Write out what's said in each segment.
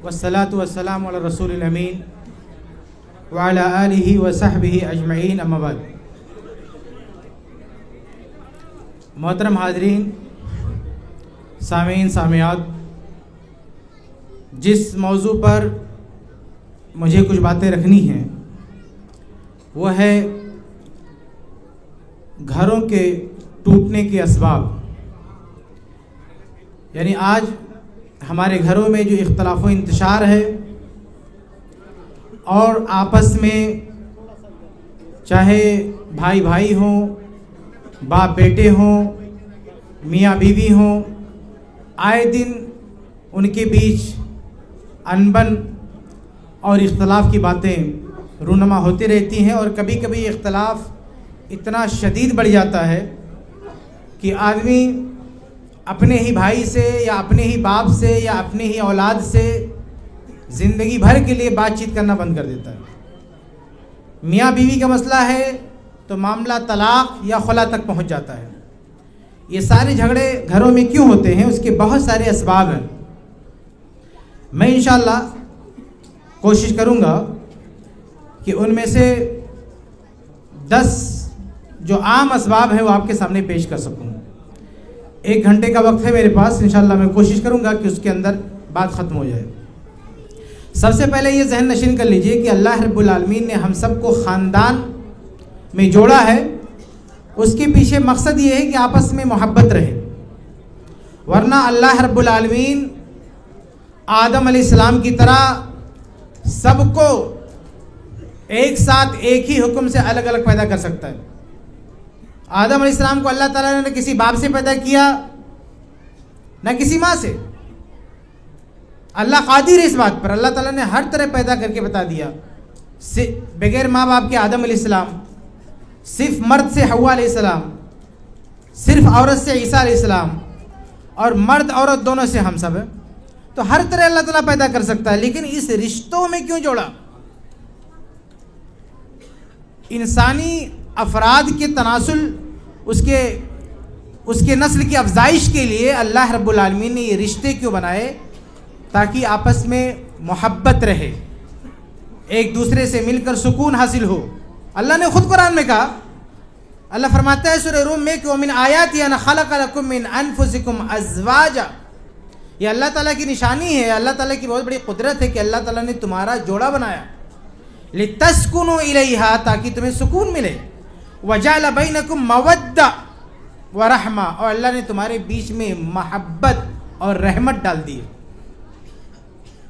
والصلاة والسلام علی رسول الامین وعلی آلہ وصحبہ اجمعین، اما بعد۔ محترم حاضرین، سامعین سامعات، جس موضوع پر مجھے کچھ باتیں رکھنی ہیں وہ ہے گھروں کے ٹوٹنے کے اسباب۔ یعنی آج ہمارے گھروں میں جو اختلاف و انتشار ہے اور آپس میں چاہے بھائی بھائی ہوں، باپ بیٹے ہوں، میاں بیوی ہوں، آئے دن ان کے بیچ انبن اور اختلاف کی باتیں رونما ہوتی رہتی ہیں، اور کبھی کبھی اختلاف اتنا شدید بڑھ جاتا ہے کہ آدمی اپنے ہی بھائی سے یا اپنے ہی باپ سے یا اپنے ہی اولاد سے زندگی بھر کے لیے بات چیت کرنا بند کر دیتا ہے۔ میاں بیوی کا مسئلہ ہے تو معاملہ طلاق یا خلا تک پہنچ جاتا ہے۔ یہ سارے جھگڑے گھروں میں کیوں ہوتے ہیں؟ اس کے بہت سارے اسباب ہیں۔ میں انشاءاللہ کوشش کروں گا کہ ان میں سے 10 جو عام اسباب ہیں وہ آپ کے سامنے پیش کر سکوں۔ 1 گھنٹے کا وقت ہے میرے پاس، انشاءاللہ میں کوشش کروں گا کہ اس کے اندر بات ختم ہو جائے۔ سب سے پہلے یہ ذہن نشین کر لیجئے کہ اللہ رب العالمین نے ہم سب کو خاندان میں جوڑا ہے، اس کے پیچھے مقصد یہ ہے کہ آپس میں محبت رہے، ورنہ اللہ رب العالمین آدم علیہ السلام کی طرح سب کو ایک ساتھ ایک ہی حکم سے الگ الگ پیدا کر سکتا ہے۔ آدم علیہ السلام کو اللہ تعالیٰ نے نہ کسی باپ سے پیدا کیا نہ کسی ماں سے۔ اللہ قادر ہے اس بات پر، اللہ تعالیٰ نے ہر طرح پیدا کر کے بتا دیا۔ بغیر ماں باپ کے آدم علیہ السلام، صرف مرد سے حوا علیہ السلام، صرف عورت سے عیسیٰ علیہ السلام، اور مرد عورت دونوں سے ہم سب ہیں۔ تو ہر طرح اللہ تعالیٰ پیدا کر سکتا ہے، لیکن اس رشتوں میں کیوں جوڑا؟ انسانی افراد کے تناسل، اس کے نسل کی افزائش کے لیے اللہ رب العالمین نے یہ رشتے کیوں بنائے؟ تاکہ آپس میں محبت رہے، ایک دوسرے سے مل کر سکون حاصل ہو۔ اللہ نے خود قرآن میں کہا، اللہ فرماتا ہے سورہ روم میں کہ وَمِنْ آیَاتِهِ أَنْ خَلَقَ لَكُم مِّنْ أَنفُسِكُمْ أَزْوَاجًا۔ یہ اللہ تعالیٰ کی نشانی ہے، اللہ تعالیٰ کی بہت بڑی قدرت ہے کہ اللہ تعالیٰ نے تمہارا جوڑا بنایا، لِتَسْكُنُوا إِلَيْهَا، تاکہ تمہیں سکون ملے، وَجَعَلَ بَيْنَكُمْ مَوَدَّةً وَرَحْمَةً، اور اللہ نے تمہارے بیچ میں محبت اور رحمت ڈال دی۔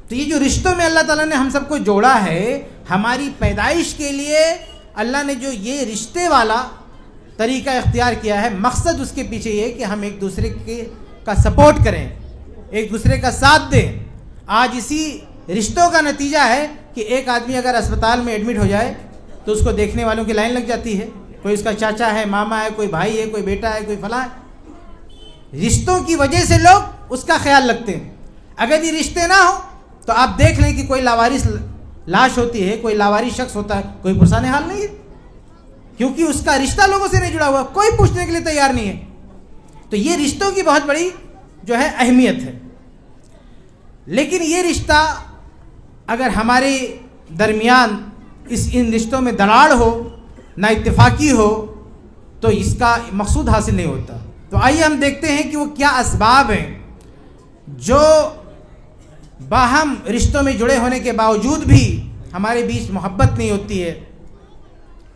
تو یہ جو رشتوں میں اللہ تعالیٰ نے ہم سب کو جوڑا ہے، ہماری پیدائش کے لیے اللہ نے جو یہ رشتے والا طریقہ اختیار کیا ہے، مقصد اس کے پیچھے یہ کہ ہم ایک دوسرے کا سپورٹ کریں، ایک دوسرے کا ساتھ دیں۔ آج اسی رشتوں کا نتیجہ ہے کہ ایک آدمی اگر اسپتال میں ایڈمٹ ہو جائے تو اس کو دیکھنے والوں کی لائن لگ جاتی ہے، کوئی اس کا چاچا ہے، ماما ہے، کوئی بھائی ہے، کوئی بیٹا ہے، کوئی فلاں ہے۔ رشتوں کی وجہ سے لوگ اس کا خیال رکھتے ہیں۔ اگر یہ رشتے نہ ہوں تو آپ دیکھ لیں کہ کوئی لاوارث لاش ہوتی ہے، کوئی لاوارث شخص ہوتا ہے، کوئی پرسان حال نہیں ہے، کیونکہ اس کا رشتہ لوگوں سے نہیں جڑا ہوا، کوئی پوچھنے کے لیے تیار نہیں ہے۔ تو یہ رشتوں کی بہت بڑی جو ہے اہمیت ہے۔ لیکن یہ رشتہ اگر ہمارے درمیان ان رشتوں میں دراڑ ہو، نہ اتفاقی ہو، تو اس کا مقصود حاصل نہیں ہوتا۔ تو آئیے ہم دیکھتے ہیں کہ وہ کیا اسباب ہیں جو باہم رشتوں میں جڑے ہونے کے باوجود بھی ہمارے بیچ محبت نہیں ہوتی ہے،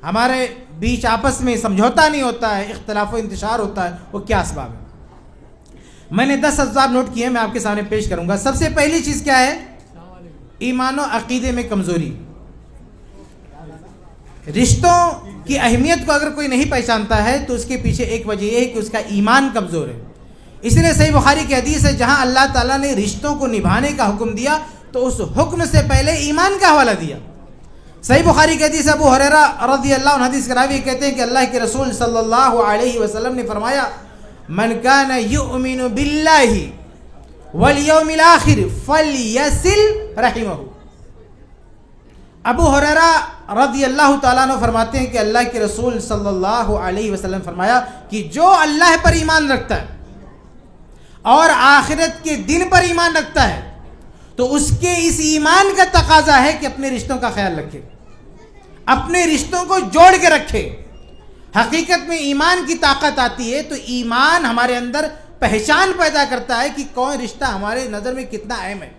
ہمارے بیچ آپس میں سمجھوتا نہیں ہوتا ہے، اختلاف و انتشار ہوتا ہے۔ وہ کیا اسباب ہے؟ میں نے 10 اسباب نوٹ کیے ہیں، میں آپ کے سامنے پیش کروں گا۔ سب سے پہلی چیز کیا ہے؟ ایمان و عقیدے میں کمزوری۔ رشتوں کی اہمیت کو اگر کوئی نہیں پہچانتا ہے تو اس کے پیچھے ایک وجہ یہ ہے کہ اس کا ایمان کمزور ہے۔ اس لیے صحیح بخاری کی حدیث ہے، جہاں اللہ تعالیٰ نے رشتوں کو نبھانے کا حکم دیا تو اس حکم سے پہلے ایمان کا حوالہ دیا۔ صحیح بخاری کی حدیث ابو ہریرہ رضی اللہ عنہ حدیث راوی کہتے ہیں کہ اللہ کے رسول صلی اللہ علیہ وسلم نے فرمایا، من کان یؤمن باللہ والیوم الآخر فلیصل رحمہ۔ ابو ہریرہ رضی اللہ تعالیٰ عنہ فرماتے ہیں کہ اللہ کے رسول صلی اللہ علیہ وسلم فرمایا کہ جو اللہ پر ایمان رکھتا ہے اور آخرت کے دن پر ایمان رکھتا ہے تو اس کے اس ایمان کا تقاضا ہے کہ اپنے رشتوں کا خیال رکھے، اپنے رشتوں کو جوڑ کے رکھے۔ حقیقت میں ایمان کی طاقت آتی ہے تو ایمان ہمارے اندر پہچان پیدا کرتا ہے کہ کون رشتہ ہمارے نظر میں کتنا اہم ہے۔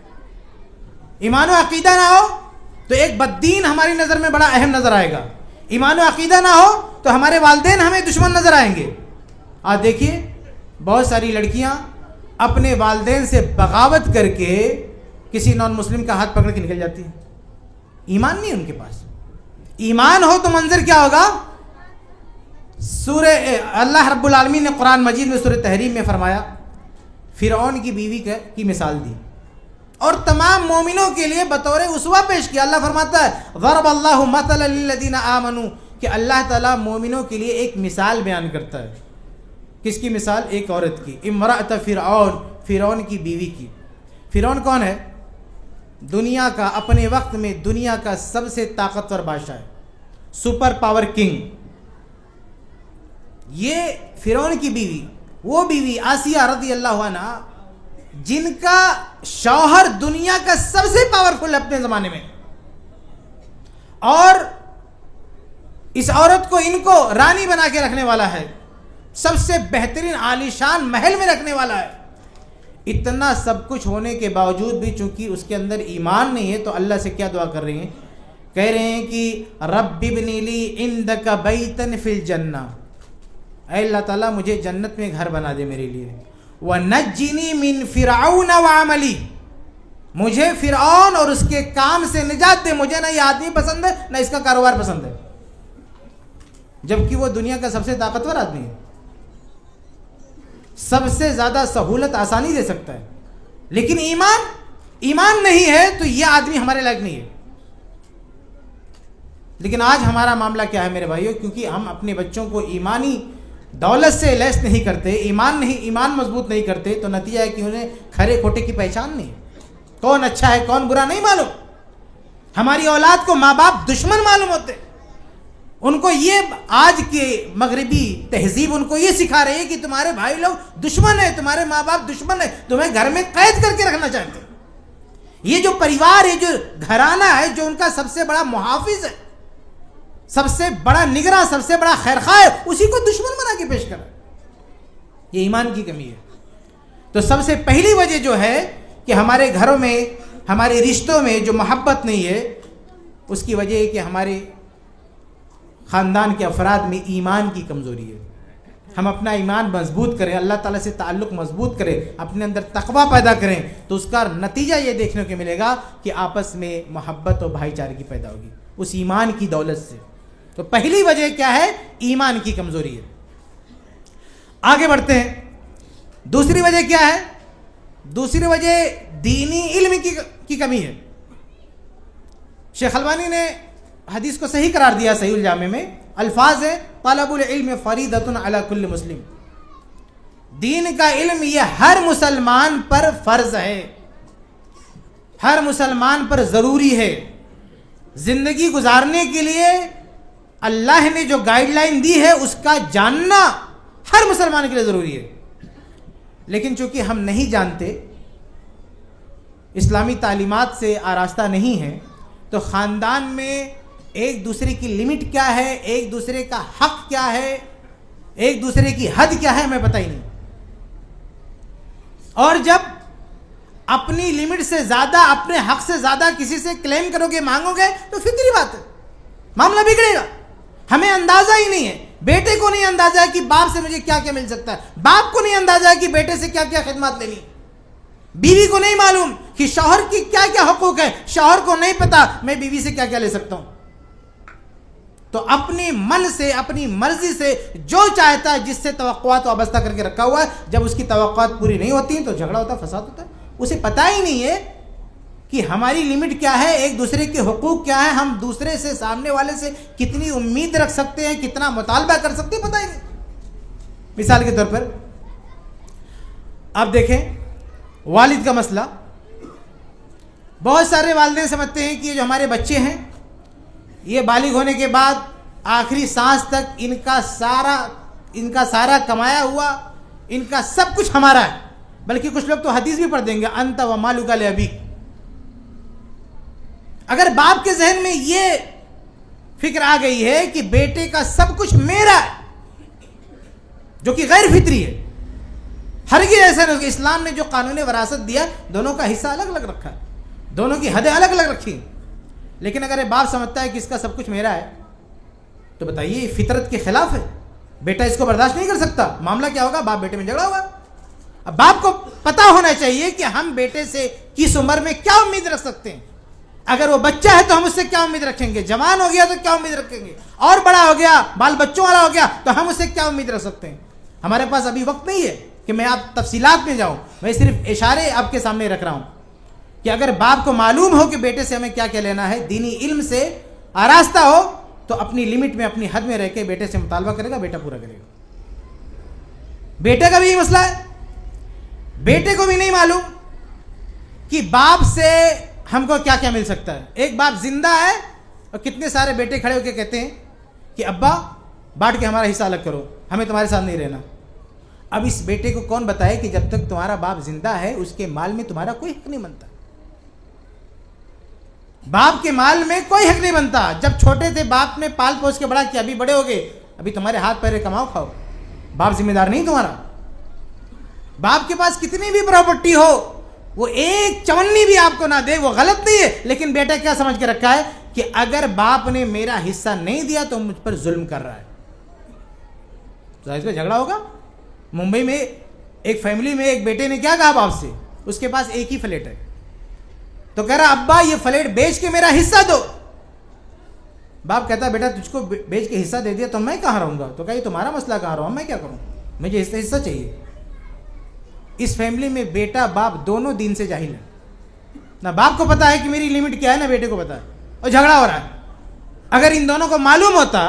ایمان و عقیدہ نہ ہو تو ایک بددین ہماری نظر میں بڑا اہم نظر آئے گا، ایمان و عقیدہ نہ ہو تو ہمارے والدین ہمیں دشمن نظر آئیں گے۔ آج دیکھیے بہت ساری لڑکیاں اپنے والدین سے بغاوت کر کے کسی نان مسلم کا ہاتھ پکڑ کے نکل جاتی ہیں، ایمان نہیں ان کے پاس۔ ایمان ہو تو منظر کیا ہوگا؟ سورہ اللہ رب العالمین نے قرآن مجید میں سورہ تحریم میں فرمایا، فرعون کی بیوی کی مثال دی اور تمام مومنوں کے لیے بطور اسوہ پیش کیا۔ اللہ فرماتا ہے ضرب اللہ مثلا للذین آمنوا، کہ اللہ تعالیٰ مومنوں کے لیے ایک مثال بیان کرتا ہے۔ کس کی مثال؟ ایک عورت کی، امرأۃ فرعون، فرعون کی بیوی کی۔ فرعون کون ہے؟ دنیا کا، اپنے وقت میں دنیا کا سب سے طاقتور بادشاہ ہے، سپر پاور کنگ۔ یہ فرعون کی بیوی، وہ بیوی آسیہ رضی اللہ عنہ جن کا شوہر دنیا کا سب سے پاورفل اپنے زمانے میں، اور اس عورت کو ان کو رانی بنا کے رکھنے والا ہے، سب سے بہترین عالیشان محل میں رکھنے والا ہے۔ اتنا سب کچھ ہونے کے باوجود بھی چونکہ اس کے اندر ایمان نہیں ہے تو اللہ سے کیا دعا کر رہے ہیں؟ کہہ رہے ہیں کہ رب ابنی لی عندک بیتا فی الجنہ، اے اللہ تعالیٰ مجھے جنت میں گھر بنا دے میرے لیے، وَنَجِّنِي مِن فِرْعَوْنَ وَعَمَلِهِ، مجھے فرعون اور اس کے کام سے نجات دے، مجھے نہ یہ آدمی پسند ہے نہ اس کا کاروبار پسند ہے، جبکہ وہ دنیا کا سب سے طاقتور آدمی ہے، سب سے زیادہ سہولت آسانی دے سکتا ہے، لیکن ایمان نہیں ہے تو یہ آدمی ہمارے لائق نہیں ہے۔ لیکن آج ہمارا معاملہ کیا ہے میرے بھائیوں؟ کیونکہ ہم اپنے بچوں کو ایمانی دولت سے لیس نہیں کرتے، ایمان مضبوط نہیں کرتے، تو نتیجہ ہے کہ انہیں کھرے کھوٹے کی پہچان نہیں، کون اچھا ہے کون برا نہیں معلوم۔ ہماری اولاد کو ماں باپ دشمن معلوم ہوتے، ان کو یہ آج کے مغربی تہذیب ان کو یہ سکھا رہی ہے کہ تمہارے بھائی لوگ دشمن ہیں، تمہارے ماں باپ دشمن ہیں، تمہیں گھر میں قید کر کے رکھنا چاہتے ہیں۔ یہ جو پریوار ہے، جو گھرانہ ہے، جو ان کا سب سے بڑا محافظ ہے، سب سے بڑا نگراں، سب سے بڑا خیرخواہ ہے، اسی کو دشمن بنا کے پیش کرا۔ یہ ایمان کی کمی ہے۔ تو سب سے پہلی وجہ جو ہے کہ ہمارے گھروں میں، ہمارے رشتوں میں جو محبت نہیں ہے، اس کی وجہ ہے کہ ہمارے خاندان کے افراد میں ایمان کی کمزوری ہے۔ ہم اپنا ایمان مضبوط کریں، اللہ تعالیٰ سے تعلق مضبوط کریں، اپنے اندر تقویٰ پیدا کریں، تو اس کا نتیجہ یہ دیکھنے کو ملے گا کہ آپس میں محبت اور بھائی چارگی پیدا ہوگی اس ایمان کی دولت سے۔ تو پہلی وجہ کیا ہے؟ ایمان کی کمزوری ہے۔ آگے بڑھتے ہیں، دوسری وجہ کیا ہے؟ دوسری وجہ دینی علم کی کمی ہے۔ شیخ البانی نے حدیث کو صحیح قرار دیا صحیح الجامع میں، الفاظ ہے طلب العلم فریضۃ علی کل مسلم، دین کا علم یہ ہر مسلمان پر فرض ہے، ہر مسلمان پر ضروری ہے۔ زندگی گزارنے کے لیے اللہ نے جو گائیڈ لائن دی ہے اس کا جاننا ہر مسلمان کے لیے ضروری ہے، لیکن چونکہ ہم نہیں جانتے، اسلامی تعلیمات سے آراستہ نہیں ہیں، تو خاندان میں ایک دوسرے کی لمٹ کیا ہے، ایک دوسرے کا حق کیا ہے، ایک دوسرے کی حد کیا ہے، ہمیں پتہ ہی نہیں۔ اور جب اپنی لمٹ سے زیادہ، اپنے حق سے زیادہ کسی سے کلیم کرو گے، مانگو گے، تو فطری بات ہے معاملہ بگڑے گا۔ ہمیں اندازہ ہی نہیں ہے، بیٹے کو نہیں اندازہ ہے کہ باپ سے مجھے کیا کیا مل سکتا ہے، باپ کو نہیں اندازہ ہے کہ بیٹے سے کیا کیا خدمات لینی، بیوی کو نہیں معلوم کہ شوہر کی کیا کیا حقوق ہے، شوہر کو نہیں پتا میں بیوی سے کیا کیا لے سکتا ہوں۔ تو اپنی من سے، اپنی مرضی سے جو چاہتا ہے، جس سے توقعات وابستہ کر کے رکھا ہوا ہے، جب اس کی توقعات پوری نہیں ہوتی ہیں تو جھگڑا ہوتا ہے، فساد ہوتا ہے۔ اسے پتہ ہی نہیں ہے کہ ہماری لمٹ کیا ہے، ایک دوسرے کے حقوق کیا ہے، ہم دوسرے سے، سامنے والے سے کتنی امید رکھ سکتے ہیں، کتنا مطالبہ کر سکتے ہیں، پتہ ہی نہیں۔ مثال کے طور پر آپ دیکھیں والد کا مسئلہ، بہت سارے والدین سمجھتے ہیں کہ یہ جو ہمارے بچے ہیں یہ بالغ ہونے کے بعد آخری سانس تک ان کا سارا کمایا ہوا، ان کا سب کچھ ہمارا ہے، بلکہ کچھ لوگ تو حدیث بھی پڑھ دیں گے انت و مالک لابیک، اگر باپ کے ذہن میں یہ فکر آ گئی ہے کہ بیٹے کا سب کچھ میرا ہے، جو کہ غیر فطری ہے، ہرگز ایسا نہیں کہ اسلام نے جو قانون وراثت دیا دونوں کا حصہ الگ الگ رکھا ہے، دونوں کی حدیں الگ الگ رکھی، لیکن اگر یہ باپ سمجھتا ہے کہ اس کا سب کچھ میرا ہے تو بتائیے یہ فطرت کے خلاف ہے، بیٹا اس کو برداشت نہیں کر سکتا، معاملہ کیا ہوگا؟ باپ بیٹے میں جھگڑا ہوگا۔ اب باپ کو پتا ہونا چاہیے کہ ہم بیٹے سے کس عمر میں کیا امید رکھ سکتے ہیں، اگر وہ بچہ ہے تو ہم اس سے کیا امید رکھیں گے، جوان ہو گیا تو کیا امید رکھیں گے، اور بڑا ہو گیا بال بچوں والا ہو گیا تو ہم اس سے کیا امید رکھ سکتے ہیں۔ ہمارے پاس ابھی وقت نہیں ہے کہ میں آپ تفصیلات میں جاؤں، میں صرف اشارے آپ کے سامنے رکھ رہا ہوں کہ اگر باپ کو معلوم ہو کہ بیٹے سے ہمیں کیا کیا لینا ہے، دینی علم سے آراستہ ہو، تو اپنی لمٹ میں اپنی حد میں رہ کے بیٹے سے مطالبہ کرے گا، بیٹا پورا کرے گا۔ بیٹے کا بھی یہ مسئلہ ہے، بیٹے کو بھی نہیں معلوم کہ باپ سے ہم کو کیا کیا مل سکتا ہے۔ ایک باپ زندہ ہے اور کتنے سارے بیٹے کھڑے ہو کے کہتے ہیں کہ ابا بانٹ کے ہمارا حصہ الگ کرو، ہمیں تمہارے ساتھ نہیں رہنا۔ اب اس بیٹے کو کون بتائے کہ جب تک تمہارا باپ زندہ ہے اس کے مال میں تمہارا کوئی حق نہیں بنتا، باپ کے مال میں کوئی حق نہیں بنتا۔ جب چھوٹے تھے باپ نے پال پوس کے بڑا کیا، ابھی بڑے ہو گئے، ابھی تمہارے ہاتھ پیرے کماؤ کھاؤ، باپ ذمہ دار نہیں تمہارا۔ باپ کے پاس کتنی بھی پراپرٹی ہو، وہ ایک چونی بھی آپ کو نہ دے، وہ غلط نہیں ہے، لیکن بیٹا کیا سمجھ کے رکھا ہے کہ اگر باپ نے میرا حصہ نہیں دیا تو مجھ پر ظلم کر رہا ہے، ظاہر ہے جھگڑا ہوگا۔ ممبئی میں ایک فیملی میں ایک بیٹے نے کیا کہا باپ سے، اس کے پاس ایک ہی فلیٹ ہے، تو کہہ رہا ابا یہ فلیٹ بیچ کے میرا حصہ دو۔ باپ کہتا بیٹا تجھ کو بیچ کے حصہ دے دیا تو میں کہاں رہوں گا، تو کہا یہ تمہارا مسئلہ، کہاں رہوں میں کیا کروں، مجھے حصہ چاہیے۔ اس فیملی میں بیٹا باپ دونوں دین سے جاہل ہیں، نہ باپ کو پتا ہے کہ میری لمٹ کیا ہے، نہ بیٹے کو پتا ہے، اور جھگڑا ہو رہا ہے۔ اگر ان دونوں کو معلوم ہوتا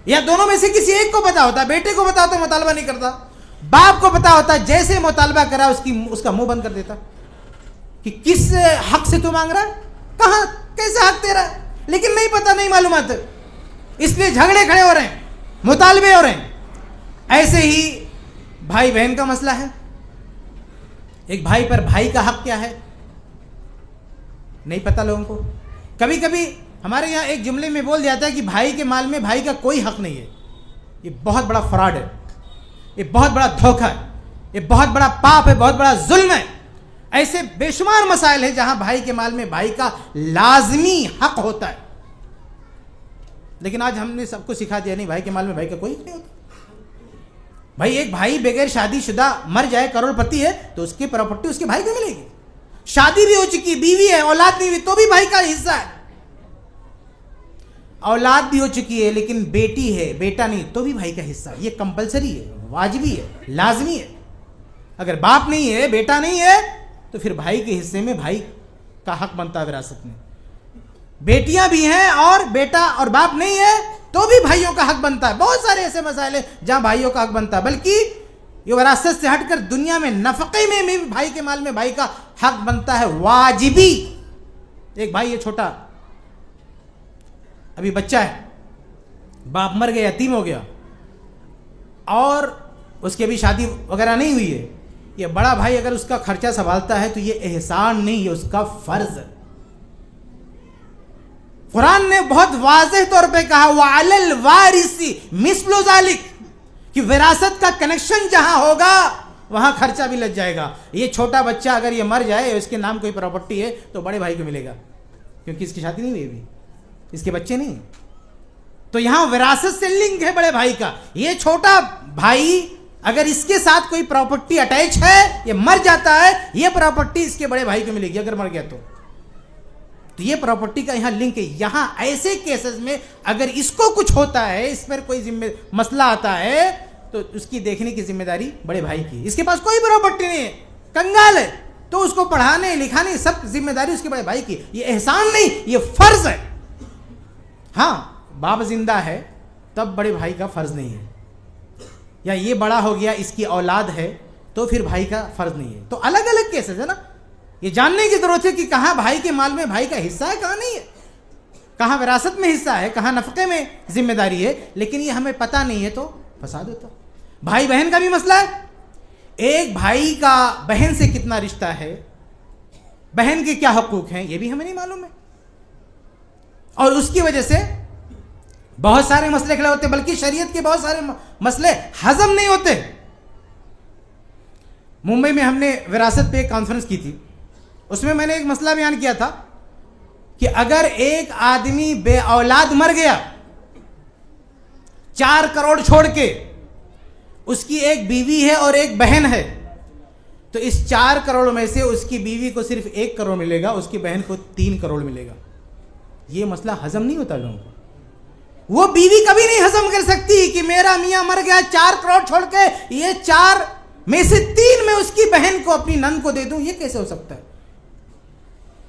یا دونوں میں سے کسی ایک کو پتا ہوتا، بیٹے کو پتا ہوتا مطالبہ نہیں کرتا، باپ کو پتا ہوتا جیسے مطالبہ کرا اس کا منہ بند کر دیتا کہ کس حق سے تو مانگ رہا ہے، کہاں کیسے حق تیرا ہے، لیکن نہیں پتا، نہیں معلومات، اس لیے جھگڑے کھڑے ہو رہے ہیں، مطالبے ہو رہے ہیں۔ ایسے ہی بھائی بہن کا مسئلہ ہے، ایک بھائی پر بھائی کا حق کیا ہے نہیں پتا لوگوں کو۔ کبھی کبھی ہمارے یہاں ایک جملے میں بول جاتا ہے کہ بھائی کے مال میں بھائی کا کوئی حق نہیں ہے، یہ بہت بڑا فراڈ ہے، یہ بہت بڑا دھوکہ ہے، یہ بہت بڑا پاپ ہے، بہت بڑا ظلم ہے۔ ایسے بے شمار مسائل ہیں جہاں بھائی کے مال میں بھائی کا لازمی حق ہوتا ہے، لیکن آج ہم نے سب کو سکھا دیا نہیں، بھائی کے مال میں بھائی کا کوئی حق نہیں ہوتا۔ بھائی ایک بھائی بغیر شادی شدہ مر جائے، کروڑ پتی ہے، تو اس کی پراپرٹی اس کے بھائی کو ملے گی، شادی بھی ہو چکی، بیوی ہے، اولاد نہیں ہوئی تو بھی بھائی کا حصہ ہے، اولاد بھی ہو چکی ہے لیکن بیٹی ہے بیٹا نہیں تو بھی بھائی کا حصہ ہے۔ یہ کمپلسری ہے، واجبی ہے، لازمی ہے۔ اگر باپ نہیں ہے، بیٹا نہیں ہے، تو پھر بھائی کے حصے میں بھائی کا حق بنتا ہے وراثت میں۔ بیٹیاں بھی ہیں اور بیٹا اور باپ نہیں ہے تو بھی بھائیوں کا حق بنتا ہے۔ بہت سارے ایسے مسائل ہیں جہاں بھائیوں کا حق بنتا ہے، بلکہ یہ وراثت سے ہٹ کر دنیا میں نفقے میں بھی بھائی کے مال میں بھائی کا حق بنتا ہے، واجبی۔ ایک بھائی ہے چھوٹا، ابھی بچہ ہے، باپ مر گیا، یتیم ہو گیا، اور اس کی ابھی شادی وغیرہ نہیں ہوئی ہے، یہ بڑا بھائی اگر اس کا خرچہ سنبھالتا ہے تو یہ احسان نہیں، یہ اس کا فرض ہے۔ قرآن نے بہت واضح طور پہ کہا وَعَلَى الْوَارِثِ مِثْلُ ذَلِكَ، کہ وراثت کا کنیکشن جہاں ہوگا وہاں خرچہ بھی لگ جائے گا۔ یہ چھوٹا بچہ اگر یہ مر جائے، اس کے نام کوئی پراپرٹی ہے تو بڑے بھائی کو ملے گا، کیونکہ اس کی شادی نہیں ہوئی ابھی، اس کے بچے نہیں، تو یہاں وراثت سے لنک ہے بڑے بھائی کا۔ یہ چھوٹا بھائی اگر اس کے ساتھ کوئی پراپرٹی اٹیچ ہے، یہ مر جاتا ہے، یہ پراپرٹی اس کے بڑے بھائی کو ملے گی اگر مر گیا تو یہ پراپرٹی کا یہاں لنک ہے۔ یہاں ایسے کیسز میں اگر اس کو کچھ ہوتا ہے، اس پر کوئی مسئلہ آتا ہے، تو اس کی دیکھنے کی ذمہ داری بڑے بھائی کی۔ اس کے پاس کوئی پراپرٹی نہیں ہے، کنگال ہے، تو اس کو پڑھانے لکھانے سب ذمہ داری اس کے بڑے بھائی کی۔ یہ احسان نہیں، یہ فرض ہے۔ ہاں باپ زندہ ہے تب بڑے بھائی کا فرض نہیں ہے، یا یہ بڑا ہو گیا اس کی اولاد ہے تو پھر بھائی کا فرض نہیں ہے۔ تو الگ الگ کیسز ہے نا، یہ جاننے کی ضرورت ہے کہ کہاں بھائی کے مال میں بھائی کا حصہ ہے، کہاں نہیں ہے، کہاں وراثت میں حصہ ہے، کہاں نفقے میں ذمہ داری ہے، لیکن یہ ہمیں پتہ نہیں ہے تو فساد ہوتا۔ بھائی بہن کا بھی مسئلہ ہے، ایک بھائی کا بہن سے کتنا رشتہ ہے، بہن کے کیا حقوق ہیں، یہ بھی ہمیں نہیں معلوم ہے۔ اور اس کی وجہ سے بہت سارے مسئلے کھڑے ہوتے, بلکہ شریعت کے بہت سارے مسئلے ہضم نہیں ہوتے. ممبئی میں ہم نے وراثت پہ ایک کانفرنس کی تھی, اس میں نے ایک مسئلہ بیان کیا تھا کہ اگر ایک آدمی بے اولاد مر گیا 4 کروڑ چھوڑ کے, اس کی ایک بیوی ہے اور ایک بہن ہے, تو اس 4 کروڑ میں سے اس کی بیوی کو صرف 1 کروڑ ملے گا, اس کی بہن کو 3 کروڑ ملے گا. یہ مسئلہ ہضم نہیں ہوتا لوگوں کو. وہ بیوی کبھی نہیں ہضم کر سکتی کہ میرا میاں مر گیا 4 کروڑ چھوڑ کے, یہ 4 میں سے 3 میں اس کی بہن کو, اپنی نند کو دے دوں. یہ کیسے ہو سکتا ہے؟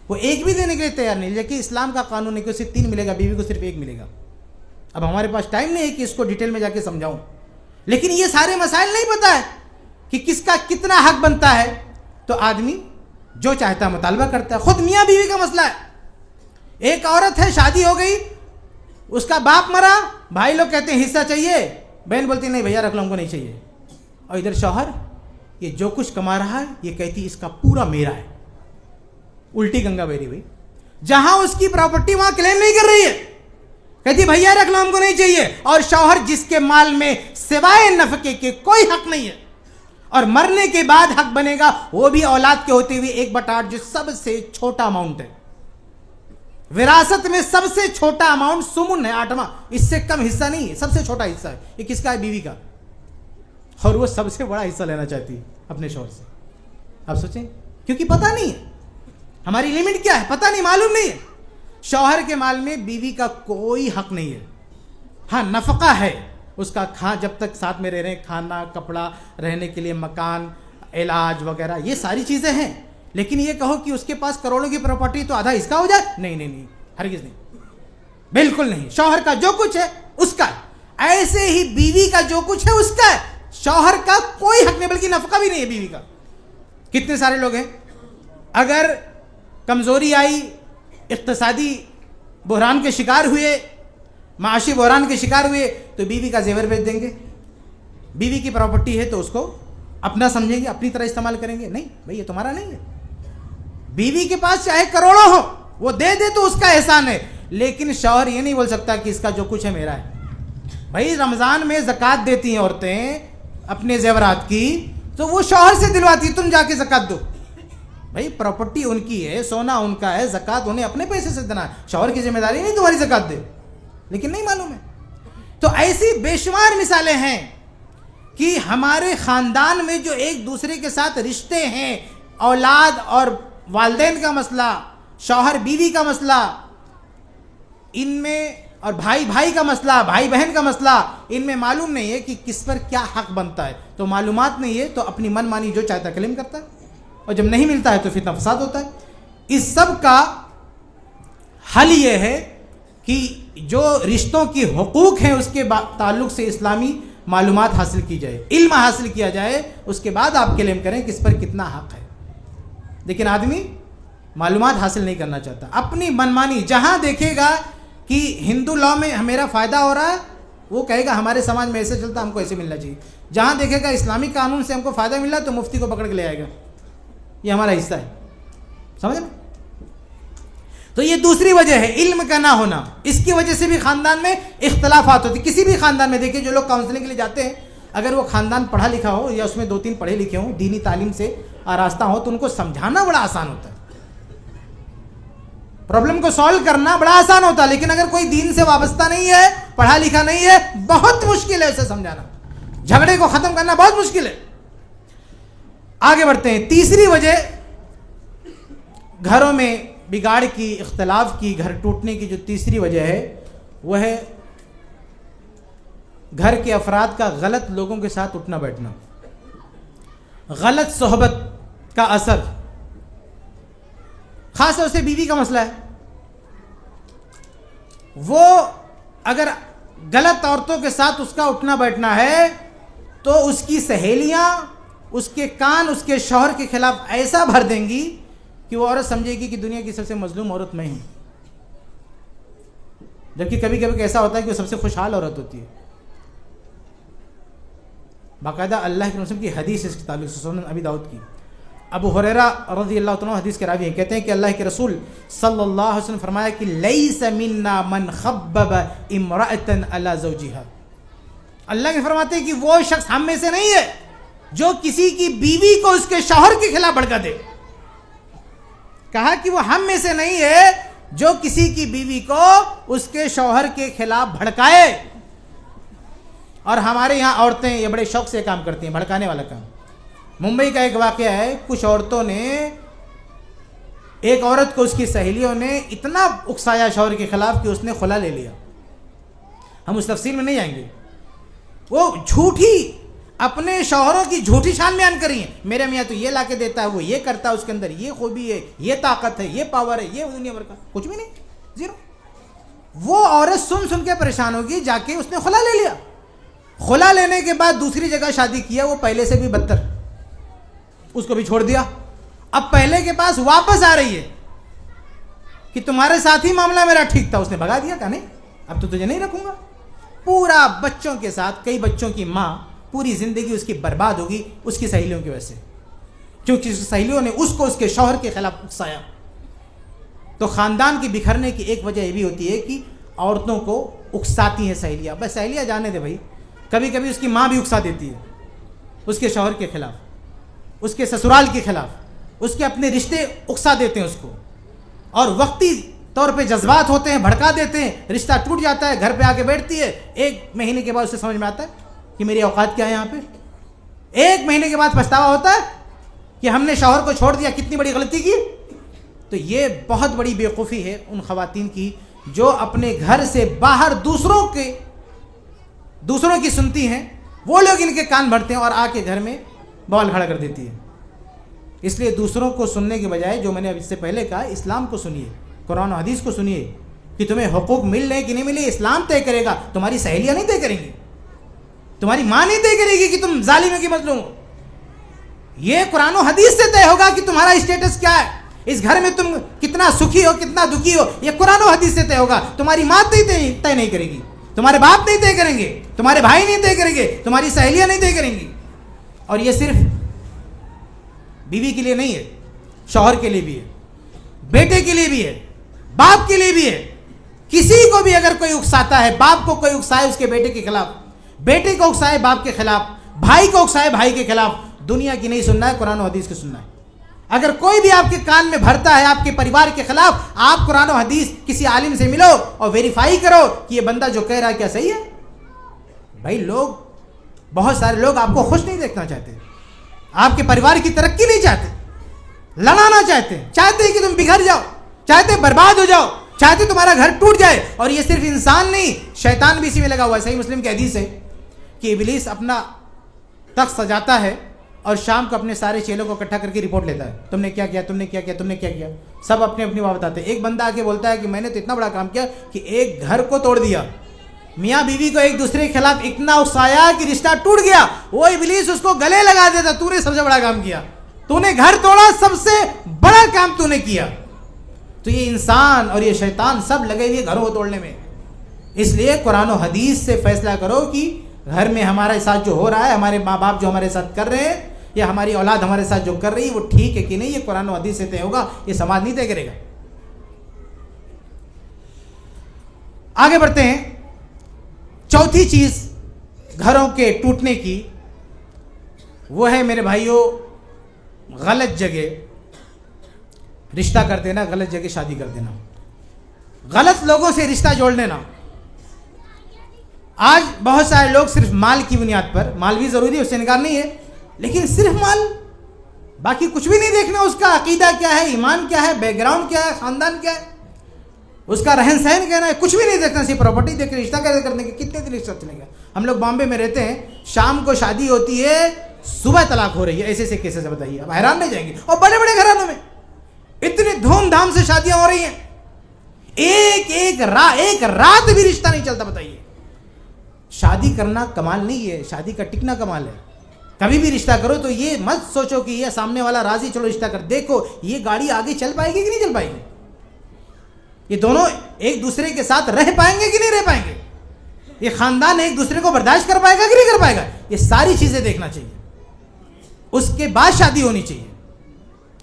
وہ 1 بھی دینے کے لیے تیار نہیں, لیکن اسلام کا قانون ہے کہ اسے 3 ملے گا, بیوی کو صرف 1 ملے گا. اب ہمارے پاس ٹائم نہیں ہے کہ اس کو ڈیٹیل میں جا کے سمجھاؤں, لیکن یہ سارے مسائل نہیں پتہ ہے کہ کس کا کتنا حق بنتا ہے, تو آدمی جو چاہتا ہے مطالبہ کرتا ہے. خود میاں بیوی کا مسئلہ ہے. ایک عورت ہے, شادی ہو گئی, اس کا باپ مرا, بھائی لوگ کہتے ہیں حصہ چاہیے, بہن بولتی نہیں بھیا رکھ لو, ہم کو نہیں چاہیے. اور ادھر شوہر یہ جو کچھ کما رہا ہے یہ کہتی اس کا پورا میرا ہے. الٹی گنگا بہری ہوئی. جہاں اس کی پراپرٹی وہاں کلیم نہیں کر رہی ہے, کہتی بھیا رکھ لو, ہم کو نہیں چاہیے. اور شوہر جس کے مال میں سوائے نفقے کے کوئی حق نہیں ہے, اور مرنے کے بعد حق بنے گا وہ بھی اولاد کے ہوتے ہوئے 1/8, جو سب سے چھوٹا اماؤنٹ ہے. وراثت میں سب سے چھوٹا اماؤنٹ سمن ہے, 8واں, اس سے کم حصہ نہیں ہے, سب سے چھوٹا حصہ ہے. یہ کس کا ہے؟ بیوی کا. اور وہ سب سے بڑا حصہ لینا چاہتی ہے اپنے شوہر سے. آپ سوچیں, کیونکہ پتہ نہیں ہے ہماری لمٹ کیا ہے, پتہ نہیں, معلوم نہیں ہے. شوہر کے مال میں بیوی کا کوئی حق نہیں ہے. ہاں نفقہ ہے اس کا, جب تک ساتھ میں رہ رہے ہیں, کھانا, کپڑا, رہنے کے لیے مکان, علاج وغیرہ, یہ ساری چیزیں ہیں. لیکن یہ کہو کہ اس کے پاس کروڑوں کی پراپرٹی تو آدھا اس کا ہو جائے, نہیں نہیں نہیں, ہرگز نہیں, بالکل نہیں. شوہر کا جو کچھ ہے اس کا ہے, ایسے ہی بیوی کا جو کچھ ہے اس کا ہے. شوہر کا کوئی حق نہیں, بلکہ نفقہ بھی نہیں ہے بیوی کا. کتنے سارے لوگ ہیں, اگر کمزوری آئی, اقتصادی بحران کے شکار ہوئے, معاشی بحران کے شکار ہوئے, تو بیوی کا زیور بیچ دیں گے. بیوی کی پراپرٹی ہے تو اس کو اپنا سمجھیں گے, اپنی طرح استعمال کریں گے. نہیں بھائی, یہ تمہارا نہیں ہے. بیوی کے پاس چاہے کروڑوں ہو, وہ دے دے تو اس کا احسان ہے, لیکن شوہر یہ نہیں بول سکتا کہ اس کا جو کچھ ہے میرا ہے. بھائی رمضان میں زکوٰۃ دیتی ہیں عورتیں اپنے زیورات کی, تو وہ شوہر سے دلواتی, تم جا کے زکوٰۃ دو. بھائی پراپرٹی ان کی ہے, سونا ان کا ہے, زکوٰۃ انہیں اپنے پیسے سے دینا ہے. شوہر کی ذمہ داری نہیں تمہاری زکوٰۃ دے, لیکن نہیں معلوم ہے. تو ایسی بے شمار مثالیں ہیں کہ ہمارے خاندان میں جو ایک دوسرے کے ساتھ رشتے ہیں, اولاد اور والدین کا مسئلہ, شوہر بیوی کا مسئلہ, ان میں, اور بھائی بھائی کا مسئلہ, بھائی بہن کا مسئلہ, ان میں معلوم نہیں ہے کہ کس پر کیا حق بنتا ہے. تو معلومات نہیں ہے تو اپنی من مانی جو چاہتا ہے کلیم کرتا ہے, اور جب نہیں ملتا ہے تو فتنہ فساد ہوتا ہے. اس سب کا حل یہ ہے کہ جو رشتوں کی حقوق ہیں اس کے تعلق سے اسلامی معلومات حاصل کی جائے, علم حاصل کیا جائے, اس کے بعد آپ کلیم کریں کس پر کتنا حق ہے. لیکن آدمی معلومات حاصل نہیں کرنا چاہتا, اپنی منمانی. جہاں دیکھے گا کہ ہندو لاء میں میرا فائدہ ہو رہا ہے, وہ کہے گا ہمارے سماج میں ایسے چلتا, ہم کو ایسے ملنا چاہیے. جہاں دیکھے گا اسلامی قانون سے ہم کو فائدہ مل رہا ہے, تو مفتی کو پکڑ کے لے آئے گا, یہ ہمارا حصہ ہے. سمجھ میں؟ تو یہ دوسری وجہ ہے علم کا نہ ہونا. اس کی وجہ سے بھی خاندان میں اختلافات ہوتی. کسی بھی خاندان میں دیکھیں, جو لوگ کاؤنسلنگ کے لیے جاتے ہیں, اگر وہ خاندان پڑھا لکھا ہو یا اس میں 2-3 پڑھے لکھے ہوں, دینی تعلیم سے آراستہ ہو, تو ان کو سمجھانا بڑا آسان ہوتا ہے, پرابلم کو سالو کرنا بڑا آسان ہوتا ہے. لیکن اگر کوئی دین سے وابستہ نہیں ہے, پڑھا لکھا نہیں ہے, بہت مشکل ہے اسے سمجھانا, جھگڑے کو ختم کرنا بہت مشکل ہے. آگے بڑھتے ہیں. تیسری وجہ گھروں میں بگاڑ کی, اختلاف کی, گھر ٹوٹنے کی جو تیسری وجہ ہے وہ ہے گھر کے افراد کا غلط لوگوں کے ساتھ اٹھنا بیٹھنا, غلط صحبت کا اثر. خاص طور سے بیوی کا مسئلہ ہے. وہ اگر غلط عورتوں کے ساتھ اس کا اٹھنا بیٹھنا ہے, تو اس کی سہیلیاں اس کے کان اس کے شوہر کے خلاف ایسا بھر دیں گی کہ وہ عورت سمجھے گی کہ دنیا کی سب سے مظلوم عورت میں ہوں. جبکہ کبھی کبھی ایسا ہوتا ہے کہ وہ سب سے خوشحال عورت ہوتی ہے. باقاعدہ اللہ کے رسول کی حدیث اس کے تعلق سے, سنن ابی داؤد کی, ابو ہریرہ رضی اللہ عنہ حدیث کے راوی ہیں، کہتے ہیں کہ اللہ کے رسول صلی اللہ علیہ وسلم فرمایا کہ لیس منا من خبب امرأة علی زوجها، اللہ کے فرماتے ہیں کہ وہ شخص ہم میں سے نہیں ہے جو کسی کی بیوی کو اس کے شوہر کے خلاف بھڑکا دے. کہا کہ وہ ہم میں سے نہیں ہے جو کسی کی بیوی کو اس کے شوہر کے خلاف بھڑکائے. اور ہمارے یہاں عورتیں یہ بڑے شوق سے کام کرتی ہیں، بھڑکانے والا کام. ممبئی کا ایک واقعہ ہے، کچھ عورتوں نے ایک عورت کو اس کی سہیلیوں نے اتنا اکسایا شوہر کے خلاف کہ اس نے خلا لے لیا. ہم اس تفصیل میں نہیں جائیں گے. وہ جھوٹی اپنے شوہروں کی جھوٹی شان بیان کری ہیں، میرے میاں تو یہ لا کے دیتا ہے، وہ یہ کرتا ہے، اس کے اندر یہ خوبی ہے، یہ طاقت ہے، یہ پاور ہے، یہ دنیا بھر کا کچھ بھی نہیں، زیرو. وہ عورت سن سن کے پریشان ہوگی، جا کے اس نے خلا لے لیا. خلا لینے کے بعد دوسری جگہ شادی کیا، وہ پہلے سے بھی بدتر، اس کو بھی چھوڑ دیا. اب پہلے کے پاس واپس آ رہی ہے کہ تمہارے ساتھ ہی معاملہ میرا ٹھیک تھا. اس نے بھگا دیا، کہا نہیں اب تو تجھے نہیں رکھوں گا. پورا بچوں کے ساتھ، کئی بچوں کی ماں پوری زندگی اس کی برباد ہوگی اس کی سہیلیوں کی وجہ سے، کیونکہ اس سہیلیوں نے اس کو اس کے شوہر کے خلاف اکسایا. تو خاندان کی بکھرنے کی ایک وجہ یہ بھی ہوتی ہے کہ عورتوں کو اکساتی ہیں سہیلیاں. بس سہیلیاں جانے دے بھائی، کبھی کبھی اس کی ماں بھی اکسا دیتی ہے اس کے شوہر کے خلاف، اس کے سسرال کے خلاف، اس کے اپنے رشتے اکسا دیتے ہیں اس کو، اور وقتی طور پہ جذبات ہوتے ہیں، بھڑکا دیتے ہیں، رشتہ ٹوٹ جاتا ہے، گھر پہ آ کے بیٹھتی ہے. 1 مہینے کے بعد اسے سمجھ میں آتا ہے کہ میری اوقات کیا ہے یہاں پہ. 1 مہینے کے بعد پچھتاوا ہوتا ہے کہ ہم نے شوہر کو چھوڑ دیا، کتنی بڑی غلطی کی. تو یہ بہت بڑی بیوقوفی ہے ان خواتین کی جو اپنے گھر سے باہر دوسروں کی سنتی ہیں. وہ لوگ ان کے کان بھرتے ہیں اور آ کے گھر میں بول کھڑا کر دیتی ہے. اس لیے دوسروں کو سننے کے بجائے، جو میں نے اب اس سے پہلے کہا، اسلام کو سنیے، قرآن و حدیث کو سنیے کہ تمہیں حقوق مل رہے کہ نہیں ملے. اسلام طے کرے گا، تمہاری سہیلیاں نہیں طے کریں گی، تمہاری ماں نہیں طے کرے گی کہ تم ظالموں کی مظلوم ہو. یہ قرآن و حدیث سے طے ہوگا کہ تمہارا اسٹیٹس کیا ہے، اس گھر میں تم کتنا سکھی ہو، کتنا دکھی ہو. یہ قرآن و حدیث سے طے ہوگا. تمہاری ماں طے نہیں کرے گی، تمہارے باپ نہیں طے کریں گے، تمہارے بھائی نہیں طے کریں گے، تمہاری سہیلیاں نہیں طے کریں گی. اور یہ صرف بیوی کے لیے نہیں ہے، شوہر کے لیے بھی ہے، بیٹے کے لیے بھی ہے، باپ کے لیے بھی ہے. کسی کو بھی اگر کوئی اکساتا ہے، باپ کو کوئی اکسائے اس کے بیٹے کے خلاف، بیٹے کو اکسائے باپ کے خلاف، بھائی کو اکسائے بھائی کے خلاف، دنیا کی نہیں سننا ہے، قرآن و حدیث کی سننا ہے. اگر کوئی بھی آپ کے کان میں بھرتا ہے آپ کے پریوار کے خلاف، آپ قرآن و حدیث کسی عالم سے ملو اور ویریفائی کرو کہ یہ بندہ جو کہہ رہا ہے کیا صحیح ہے. بھائی بہت سارے لوگ آپ کو خوش نہیں دیکھنا چاہتے، آپ کے پریوار کی ترقی نہیں چاہتے، لڑانا چاہتے ہیں کہ تم بگڑ جاؤ، چاہتے برباد ہو جاؤ، چاہتے تمہارا گھر ٹوٹ جائے. اور یہ صرف انسان نہیں، شیطان بھی اسی میں لگا ہوا ہے. صحیح مسلم کی حدیث ہے کہ ابلیس اپنا تخت سجاتا ہے اور شام کو اپنے سارے چیلوں کو اکٹھا کر کے رپورٹ لیتا ہے، تم نے کیا کیا، تم نے کیا کیا، تم نے کیا کیا. سب اپنے اپنی بات بتاتے ہیں. ایک بندہ آ کے بولتا ہے کہ میں نے تو اتنا بڑا کام کیا کہ ایک گھر کو توڑ دیا، میاں بیوی کو ایک دوسرے کے خلاف اتنا اکسایا کہ رشتہ ٹوٹ گیا. وہ ابلیس اس کو گلے لگا دیتا، تو نے سب سے بڑا کام کیا، تو نے گھر توڑا، سب سے بڑا کام تو نے کیا. تو یہ انسان اور یہ شیطان سب لگے ہوئے گھروں کو توڑنے میں. اس لیے قرآن و حدیث سے فیصلہ کرو کہ گھر میں ہمارے ساتھ جو ہو رہا ہے، ہمارے ماں باپ جو ہمارے ساتھ کر رہے ہیں، یا ہماری اولاد ہمارے ساتھ جو کر رہی ہے وہ ٹھیک ہے کہ نہیں. یہ قرآن و حدیث سے طے ہوگا، یہ سماج نہیں طے کرے گا. آگے بڑھتے ہیں. چوتھی چیز گھروں کے ٹوٹنے کی وہ ہے میرے بھائیوں غلط جگہ رشتہ کر دینا، غلط جگہ شادی کر دینا، غلط لوگوں سے رشتہ جوڑ لینا. آج بہت سارے لوگ صرف مال کی بنیاد پر، مال بھی ضروری ہے، اس سے انکار نہیں ہے، لیکن صرف مال، باقی کچھ بھی نہیں دیکھنا. اس کا عقیدہ کیا ہے، ایمان کیا ہے، بیک گراؤنڈ کیا ہے، خاندان کیا ہے، اس کا رہن سہن کہنا ہے، کچھ بھی نہیں دیکھنا، صرف پراپرٹی دیکھ رشتہ کیسے کرنے کے. کتنے دن رشتہ چلے گا. ہم لوگ بامبے میں رہتے ہیں، شام کو شادی ہوتی ہے، صبح طلاق ہو رہی ہے. ایسے کیسے بتائیے، اب حیران نہیں جائیں گے. اور بڑے بڑے گھرانوں میں اتنے دھوم دھام سے شادیاں ہو رہی ہیں، ایک رات بھی رشتہ نہیں چلتا. بتائیے، شادی کرنا کمال نہیں ہے، شادی کا ٹکنا کمال ہے. کبھی بھی رشتہ کرو تو یہ مت سوچو کہ یہ سامنے والا راضی، چلو رشتہ کر. دیکھو یہ گاڑی آگے چل پائے گی کہ نہیں چل پائے گی، یہ دونوں ایک دوسرے کے ساتھ رہ پائیں گے کہ نہیں رہ پائیں گے، یہ خاندان ایک دوسرے کو برداشت کر پائے گا کہ نہیں کر پائے گا. یہ ساری چیزیں دیکھنا چاہیے، اس کے بعد شادی ہونی چاہیے.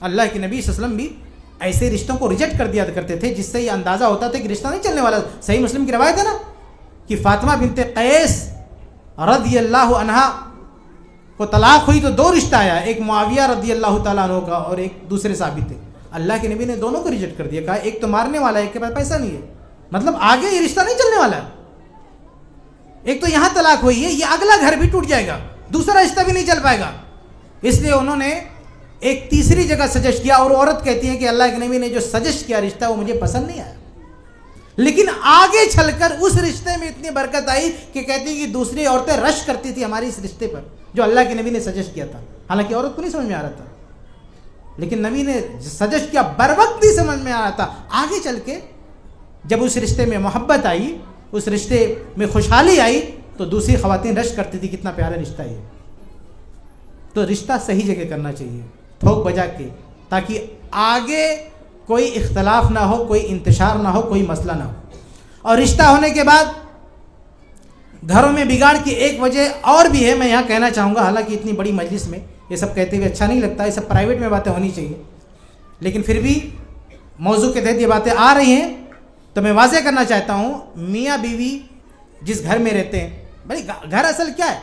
اللہ کے نبی صلی اللہ علیہ وسلم بھی ایسے رشتوں کو ریجیکٹ کر دیا کرتے تھے جس سے یہ اندازہ ہوتا تھا کہ رشتہ نہیں چلنے والا. صحیح مسلم کی روایت ہے نا کہ فاطمہ بنت قیس رضی اللہ عنہا کو طلاق ہوئی تو 2 رشتہ آیا, ایک معاویہ رضی اللہ تعالیٰ عنہ کا اور ایک دوسرے صحابی تھے. اللہ کے نبی نے دونوں کو ریجیکٹ کر دیا, کہا ایک تو مارنے والا ہے, ایک کے پاس پیسہ نہیں ہے, مطلب آگے یہ رشتہ نہیں چلنے والا ہے. ایک تو یہاں طلاق ہوئی ہے, یہ اگلا گھر بھی ٹوٹ جائے گا, دوسرا رشتہ بھی نہیں چل پائے گا. اس لیے انہوں نے ایک تیسری جگہ سجیسٹ کیا, اور عورت کہتی ہے کہ اللہ کے نبی نے جو سجیسٹ کیا رشتہ وہ مجھے پسند نہیں آیا, لیکن آگے چل کر اس رشتے میں اتنی برکت آئی کہ کہتی ہے کہ دوسری عورتیں رش کرتی تھی ہماری اس رشتے پر جو اللہ کے نبی نے سجیسٹ کیا تھا. حالانکہ عورت کو نہیں سمجھ میں آ رہا تھا, لیکن نبی نے سجیسٹ کیا, بر وقت نہیں سمجھ میں آ رہا تھا. آگے چل کے جب اس رشتے میں محبت آئی, اس رشتے میں خوشحالی آئی, تو دوسری خواتین رش کرتی تھی کتنا پیارا رشتہ ہے. تو رشتہ صحیح جگہ کرنا چاہیے, ٹھوک بجا کے, تاکہ آگے کوئی اختلاف نہ ہو, کوئی انتشار نہ ہو, کوئی مسئلہ نہ ہو. اور رشتہ ہونے کے بعد گھروں میں بگاڑ کی ایک وجہ اور بھی ہے, میں یہاں کہنا چاہوں گا. حالانکہ اتنی بڑی مجلس میں یہ سب کہتے ہوئے اچھا نہیں لگتا, یہ سب پرائیویٹ میں باتیں ہونی چاہیے, لیکن پھر بھی موضوع کے تحت یہ باتیں آ رہی ہیں تو میں واضح کرنا چاہتا ہوں. میاں بیوی جس گھر میں رہتے ہیں, بھائی گھر اصل کیا ہے؟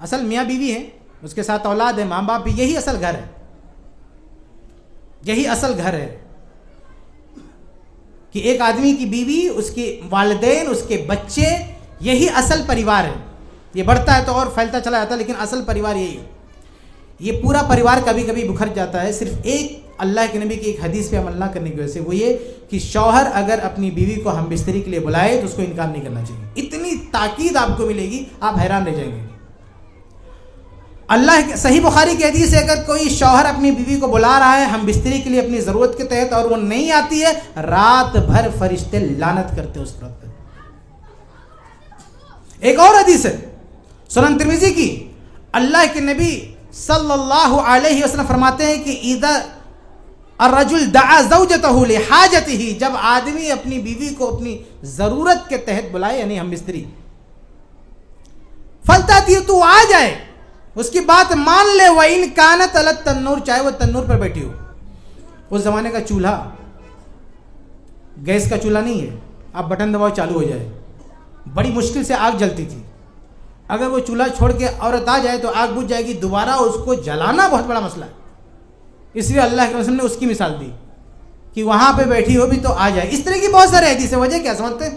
اصل میاں بیوی ہیں, اس کے ساتھ اولاد ہے, ماں باپ بھی, یہی اصل گھر ہے, یہی اصل گھر ہے. کہ ایک آدمی کی بیوی, اس کے والدین, اس کے بچے, یہی اصل پریوار ہے. یہ بڑھتا ہے تو اور پھیلتا چلا جاتا ہے, لیکن اصل پریوار یہی ہے. یہ پورا پریوار کبھی کبھی بکھر جاتا ہے صرف ایک اللہ کے نبی کی ایک حدیث پہ عمل نہ کرنے کی وجہ سے, وہ یہ کہ شوہر اگر اپنی بیوی کو ہم بستری کے لیے بلائے تو اس کو انکار نہیں کرنا چاہیے. اتنی تاکید آپ کو ملے گی, آپ حیران رہ جائیں گے. اللہ صحیح بخاری کی حدیث ہے, اگر کوئی شوہر اپنی بیوی کو بلا رہا ہے ہم بستری کے لیے اپنی ضرورت کے تحت, اور وہ نہیں آتی ہے, رات بھر فرشتے لعنت کرتے اس پر. ایک اور حدیث ہے سنن ترمذی کی, اللہ کے نبی صلی اللہ علیہ وسلم فرماتے ہیں کہ اذا الرجل دعا زوجته لحاجته, جب آدمی اپنی بیوی کو اپنی ضرورت کے تحت بلائے, یعنی ہم بستری, فلتاتی تو آ جائے, اس کی بات مان لے. وَإِن كَانَتْ عَلَى التَّنُّورِ, چاہے وہ تنور پر بیٹھی ہو. اس زمانے کا چولہا گیس کا چولہا نہیں ہے, آپ بٹن دباؤ چالو ہو جائے. بڑی مشکل سے آگ جلتی تھی. اگر وہ چولہا چھوڑ کے عورت آ جائے تو آگ بجھ جائے گی, دوبارہ اس کو جلانا بہت بڑا مسئلہ ہے. اس لیے اللہ کے رسول نے اس کی مثال دی کہ وہاں پہ بیٹھی ہو بھی تو آ جائے. اس طرح کی بہت سارے حدیث. وجہ کیا سمجھتے ہیں؟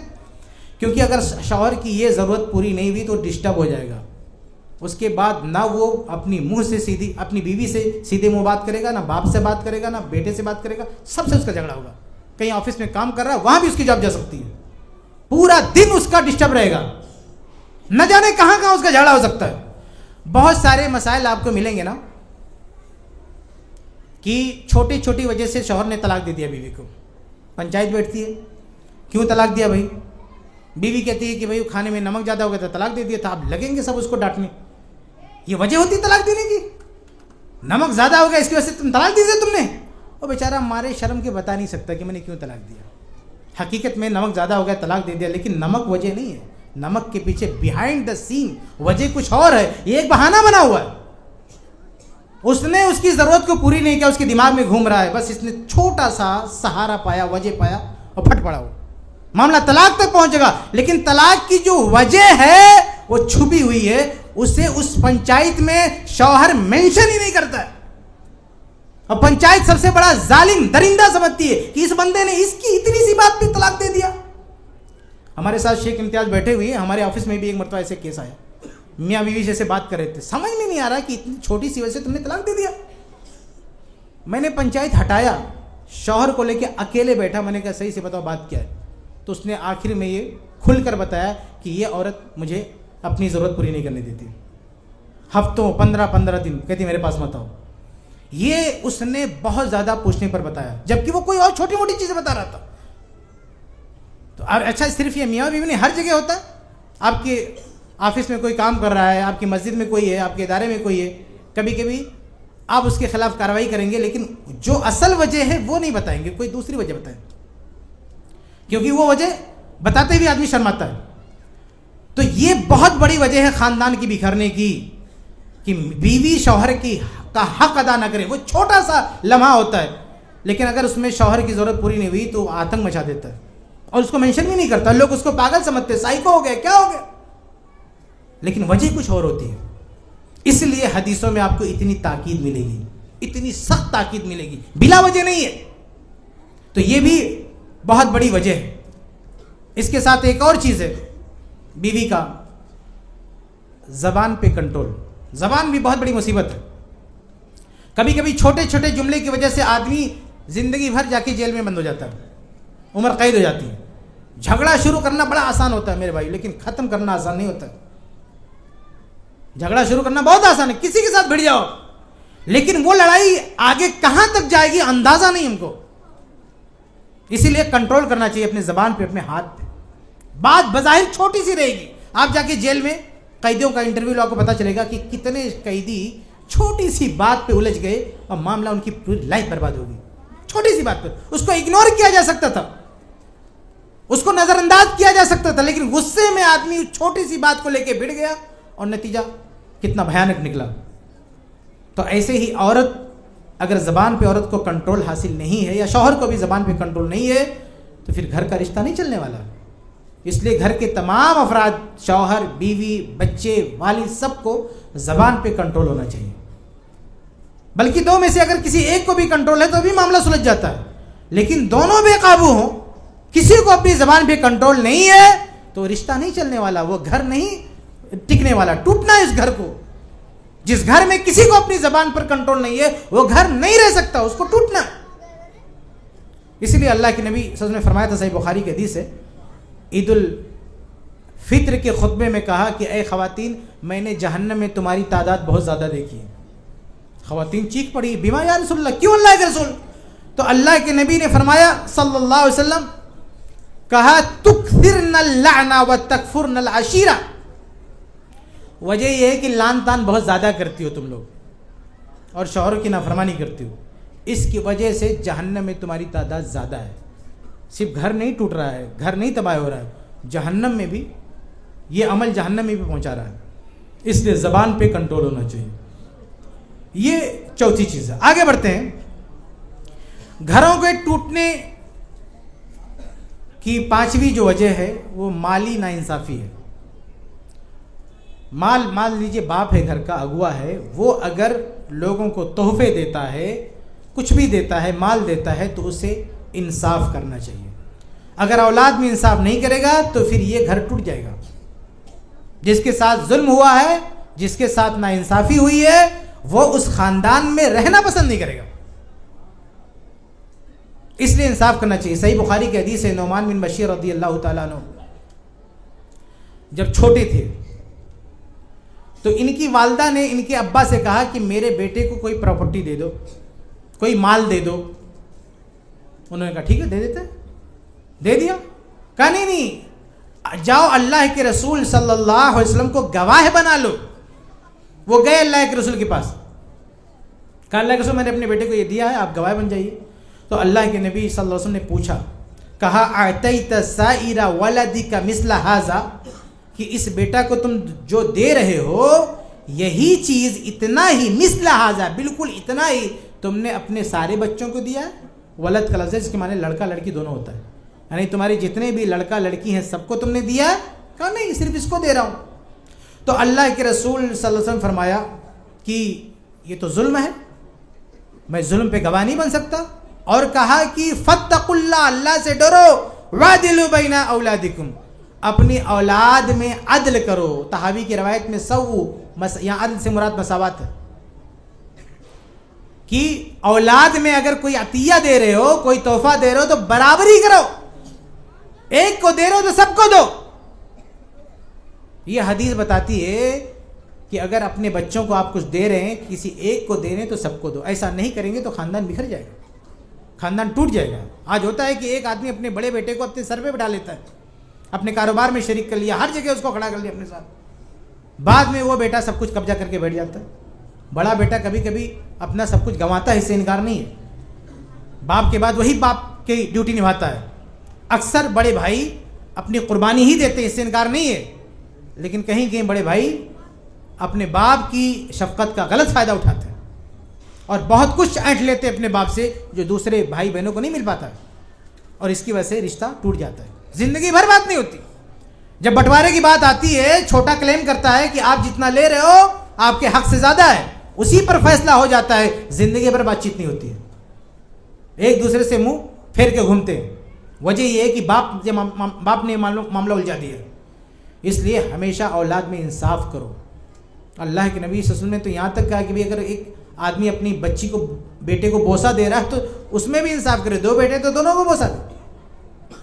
کیونکہ اگر شوہر کی یہ ضرورت پوری نہیں ہوئی تو ڈسٹرب ہو جائے گا. اس کے بعد نہ وہ اپنی منہ سے سیدھی اپنی بیوی سے سیدھے منہ بات کرے گا, نہ باپ سے بات کرے گا, نہ بیٹے سے بات کرے گا, سب سے اس کا جھگڑا ہوگا. کہیں آفس میں کام کر رہا ہے وہاں بھی اس کی جاب جا سکتی ہے, پورا دن اس کا ڈسٹرب رہے گا, نہ جانے کہاں کہاں اس کا جھگڑا ہو سکتا ہے. بہت سارے مسائل آپ کو ملیں گے نا کہ چھوٹی چھوٹی وجہ سے شوہر نے طلاق دے دیا بیوی کو. پنچایت بیٹھتی ہے, کیوں طلاق دیا بھائی؟ بیوی کہتی ہے کہ بھائی کھانے میں نمک زیادہ ہو گیا تھا, طلاق دے دیا تھا. آپ لگیں گے سب اس کو ڈانٹنے, یہ وجہ ہوتی طلاق دینے کی, نمک زیادہ ہو گیا اس کی وجہ سے تم طلاق دی تم نے. وہ بیچارہ مارے شرم کے بتا نہیں سکتا کہ میں نے کیوں طلاق دیا. حقیقت میں نمک زیادہ ہو گیا, طلاق دے دیا, لیکن نمک وجہ نہیں ہے. نمک کے پیچھے بیہائنڈ دا سین وجہ کچھ اور ہے. یہ ایک بہانہ بنا ہوا ہے. اس نے اس کی ضرورت کو پوری نہیں کیا, اس کے دماغ میں گھوم رہا ہے, بس اس نے چھوٹا سا سہارا پایا, وجہ پایا اور پھٹ پڑا. وہ معاملہ طلاق تک پہنچے گا, لیکن طلاق کی جو وجہ ہے وہ چھپی ہوئی ہے, اسے اس پنچایت میں شوہر مینشن ہی نہیں کرتا ہے. اور پنچایت سب سے بڑا ظالم درندہ سمجھتی ہے کہ اس بندے نے اس کی اتنی سی بات پہ طلاق دے دیا. ہمارے ساتھ شیخ امتیاز بیٹھے ہوئے ہیں, ہمارے آفس میں بھی ایک مرتبہ ایسے کیس آیا, میاں بیوی جیسے بات کر رہے تھے, سمجھ میں نہیں آ رہا کہ اتنی چھوٹی سی وجہ سے تم نے طلاق دے دیا. میں نے پنچایت ہٹایا, شوہر کو لے کے اکیلے بیٹھا, میں نے کہا صحیح سے بتاؤ بات کیا ہے. تو اس نے آخر میں یہ کھل کر بتایا کہ یہ عورت مجھے اپنی ضرورت پوری نہیں کرنے دیتی, ہفتوں 15 دن کہتی میرے پاس مت آؤ. یہ اس نے بہت زیادہ پوچھنے پر بتایا, جبکہ وہ کوئی اور چھوٹی موٹی چیزیں بتا رہا تھا. تو اچھا صرف یہ میاں بیوی نہیں, ہر جگہ ہوتا ہے. آپ کے آفس میں کوئی کام کر رہا ہے, آپ کی مسجد میں کوئی ہے, آپ کے ادارے میں کوئی ہے, کبھی کبھی آپ اس کے خلاف کارروائی کریں گے, لیکن جو اصل وجہ ہے وہ نہیں بتائیں گے, کوئی دوسری وجہ بتائیں, کیونکہ وہ وجہ بتاتے ہوئے آدمی شرماتا ہے. تو یہ بہت بڑی وجہ ہے خاندان کی بکھرنے کی, کہ بیوی شوہر کا کا حق ادا نہ کرے. وہ چھوٹا سا لمحہ ہوتا ہے, لیکن اگر اس میں شوہر کی ضرورت پوری نہیں ہوئی تو آتنک مچا دیتا ہے, اور اس کو مینشن بھی نہیں کرتا. لوگ اس کو پاگل سمجھتے, سائیکو ہو گیا, کیا ہو گیا, لیکن وجہ کچھ اور ہوتی ہے. اس لیے حدیثوں میں آپ کو اتنی تاکید ملے گی, اتنی سخت تاکید ملے گی, بلا وجہ نہیں ہے. تو یہ بھی بہت بڑی وجہ ہے. اس کے ساتھ ایک اور چیز ہے بیوی کا زبان پہ کنٹرول. زبان بھی بہت بڑی مصیبت ہے. کبھی کبھی چھوٹے چھوٹے جملے کی وجہ سے آدمی زندگی بھر جا کے جیل میں بند ہو جاتا ہے, عمر قید ہو جاتی ہے. جھگڑا شروع کرنا بڑا آسان ہوتا ہے میرے بھائی, لیکن ختم کرنا آسان نہیں ہوتا. جھگڑا شروع کرنا بہت آسان ہے, کسی کے ساتھ بھڑ جاؤ, لیکن وہ لڑائی آگے کہاں تک جائے گی اندازہ نہیں ہم کو. اسی لیے کنٹرول کرنا چاہیے اپنے زبان پہ, اپنے ہاتھ پہ. بات بظاہر چھوٹی سی رہے گی, آپ جا کے جیل میں قیدیوں کا انٹرویو لو, آپ کو پتا چلے گا کہ کتنے قیدی چھوٹی سی بات پہ الجھ گئے اور معاملہ ان کی پوری لائف برباد ہو گئی. چھوٹی سی بات پہ اس کو اگنور کیا جا سکتا تھا, اس کو نظر انداز کیا جا سکتا تھا, لیکن غصے میں آدمی چھوٹی سی بات کو لے کے بھڑ گیا اور نتیجہ کتنا بھیانک نکلا. تو ایسے ہی عورت, اگر زبان پہ عورت کو کنٹرول حاصل نہیں ہے, یا شوہر کو بھی زبان پہ کنٹرول نہیں ہے, تو پھر گھر کا رشتہ نہیں چلنے والا. اس لیے گھر کے تمام افراد, شوہر, بیوی, بچے, والد, سب کو زبان پہ کنٹرول ہونا چاہیے. بلکہ دو میں سے اگر کسی ایک کو بھی کنٹرول ہے تو بھی معاملہ سلجھ جاتا ہے, لیکن دونوں بے قابو ہوں, کسی کو اپنی زبان پہ کنٹرول نہیں ہے, تو رشتہ نہیں چلنے والا, وہ گھر نہیں ٹکنے والا, ٹوٹنا ہے اس گھر کو. جس گھر میں کسی کو اپنی زبان پر کنٹرول نہیں ہے وہ گھر نہیں رہ سکتا, اس کو ٹوٹنا. اسی لیے اللہ کے نبی صلی اللہ علیہ وسلم نے فرمایا تھا, صحیح بخاری کی حدیث ہے, عید الفطر کے خطبے میں کہا کہ اے خواتین, میں نے جہنم میں تمہاری تعداد بہت زیادہ دیکھی ہے. خواتین چیخ پڑی, بیما یا رسول اللہ, کیوں اللہ کے رسول؟ تو اللہ کے نبی نے فرمایا صلی اللہ علیہ وسلم, کہا تکثرن اللعن وتکفرن العشیرہ, وجہ یہ ہے کہ لان تان بہت زیادہ کرتی ہو تم لوگ, اور شوہروں کی نافرمانی کرتی ہو, اس کی وجہ سے جہنم میں تمہاری تعداد زیادہ ہے. صرف گھر نہیں ٹوٹ رہا ہے, گھر نہیں تباہ ہو رہا ہے, جہنم میں بھی یہ عمل جہنم میں بھی پہنچا رہا ہے. اس لیے زبان پہ کنٹرول ہونا چاہیے. یہ چوتھی چیز ہے. آگے بڑھتے ہیں. گھروں کے ٹوٹنے کی پانچویں جو وجہ ہے وہ مالی ناانصافی ہے. مان لیجیے باپ ہے, گھر کا اغوا ہے, وہ اگر لوگوں کو تحفے دیتا ہے, کچھ بھی دیتا ہے, مال دیتا ہے, تو اسے انصاف کرنا چاہیے. اگر اولاد میں انصاف نہیں کرے گا تو پھر یہ گھر ٹوٹ جائے گا. جس کے ساتھ ظلم ہوا ہے, جس کے ساتھ ناانصافی ہوئی ہے, وہ اس خاندان میں رہنا پسند نہیں کرے گا. اس لیے انصاف کرنا چاہیے. صحیح بخاری کی حدیث ہے, نعمان بن بشیر رضی اللہ تعالیٰ عنہ جب چھوٹے تھے تو ان کی والدہ نے ان کے ابا سے کہا کہ میرے بیٹے کو کوئی پراپرٹی دے دو, کوئی مال دے دو. انہوں نے کہا ٹھیک ہے دے دیتے, دے دیا. کہا نہیں, جاؤ اللہ کے رسول صلی اللہ علیہ وسلم کو گواہ بنا لو. وہ گئے اللہ کے رسول کے پاس, کہا اللہ کے رسول میں نے اپنے بیٹے کو یہ دیا ہے, آپ گواہ بن جائیے. تو اللہ کے نبی صلی اللہ علیہ وسلم نے پوچھا, کہا اعطیت سائر ولدک مثل ھذا, کہ اس بیٹا کو تم جو دے رہے ہو یہی چیز اتنا ہی, مثل ھذا بالکل اتنا ہی تم نے اپنے سارے بچوں کو دیا ہے. ولد کا لفظ ہے جس کے معنی لڑکا لڑکی دونوں ہوتا ہے, یعنی تمہارے جتنے بھی لڑکا لڑکی ہیں سب کو تم نے دیا ہے؟ کہا نہیں, صرف اس کو دے رہا ہوں. تو اللہ کے رسول صلی اللہ علیہ وسلم فرمایا کہ یہ تو ظلم ہے, میں ظلم پہ گواہ نہیں بن سکتا. اور کہا کہ فاتقوا اللہ, اللہ سے ڈرو, وعدلوا بین اولادکم, اپنی اولاد میں عدل کرو. طحاوی کی روایت میں یہاں عدل سے مراد مساوات ہے, کہ اولاد میں اگر کوئی عطیہ دے رہے ہو, کوئی تحفہ دے رہے ہو, تو برابری کرو. ایک کو دے رہے ہو تو سب کو دو. یہ حدیث بتاتی ہے کہ اگر اپنے بچوں کو آپ کچھ دے رہے ہیں, کسی ایک کو دے رہے ہیں تو سب کو دو. ایسا نہیں کریں گے تو خاندان بکھر جائے گا, خاندان ٹوٹ جائے گا. آج ہوتا ہے کہ ایک آدمی اپنے بڑے بیٹے کو اپنے سر پہ بٹھا لیتا ہے, اپنے کاروبار میں شریک کر لیا, ہر جگہ اس کو کھڑا کر لیا اپنے ساتھ. بعد میں وہ بیٹا سب کچھ قبضہ کر کے بیٹھ جاتا ہے. بڑا بیٹا کبھی کبھی اپنا سب کچھ گنواتا ہے, اس سے انکار نہیں ہے. باپ کے بعد وہی باپ کی ڈیوٹی نبھاتا ہے. اکثر بڑے بھائی اپنی قربانی ہی دیتے ہیں, اس سے انکار نہیں ہے. لیکن کہیں کہیں بڑے بھائی اپنے باپ کی شفقت کا غلط فائدہ اٹھاتے ہیں. اور بہت کچھ اینٹ لیتے اپنے باپ سے جو دوسرے بھائی بہنوں کو نہیں مل پاتا ہے، اور اس کی وجہ سے رشتہ ٹوٹ جاتا ہے، زندگی بھر بات نہیں ہوتی۔ جب بٹوارے کی بات آتی ہے، چھوٹا کلیم کرتا ہے کہ آپ جتنا لے رہے ہو آپ کے حق سے زیادہ ہے، اسی پر فیصلہ ہو جاتا ہے، زندگی بھر بات چیت نہیں ہوتی ہے، ایک دوسرے سے منہ پھیر کے گھومتے ہیں۔ وجہ یہ ہے کہ باپ نے معاملہ الجھا دیا۔ اس لیے ہمیشہ اولاد میں انصاف کرو۔ اللہ کے نبی صلی اللہ علیہ وسلم نے تو یہاں تک کہا کہ اگر ایک آدمی اپنی بچی کو بیٹے کو بوسہ دے رہا ہے تو اس میں بھی انصاف کرے، 2 بیٹے تو دونوں کو بوسہ دے۔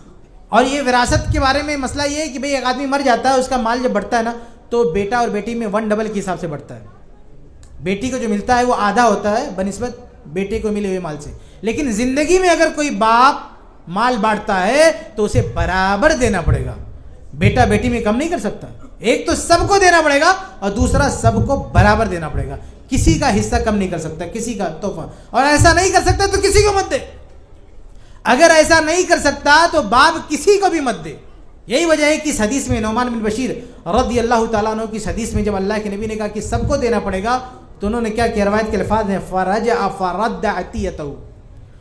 اور یہ وراثت کے بارے میں مسئلہ یہ ہے کہ ایک آدمی مر جاتا ہے، اس کا مال جب بڑھتا ہے نا تو بیٹا اور بیٹی میں 1/2 کے حساب سے بڑھتا ہے۔ بیٹی کو جو ملتا ہے وہ آدھا ہوتا ہے بنسبت بیٹے کو ملے ہوئے مال سے، لیکن زندگی میں اگر کوئی باپ مال بانٹتا ہے تو اسے برابر دینا پڑے گا، بیٹا بیٹی میں کم نہیں کر سکتا۔ ایک تو سب کو دینا پڑے گا اور دوسرا سب کو برابر دینا پڑے گا، کسی کا حصہ کم نہیں کر سکتا، کسی کا تحفہ، اور ایسا نہیں کر سکتا تو کسی کو مت دے۔ اگر ایسا نہیں کر سکتا تو باپ کسی کو بھی مت دے۔ یہی وجہ ہے کہ اس حدیث میں نعمان بن بشیر رضی اللہ تعالیٰ عنہ کی حدیث میں جب اللہ کے نبی نے کہا کہ سب کو دینا پڑے گا تو انہوں نے کیا کیا؟ روایت کے الفاظ ہیں فرجع فرد عطیتہ،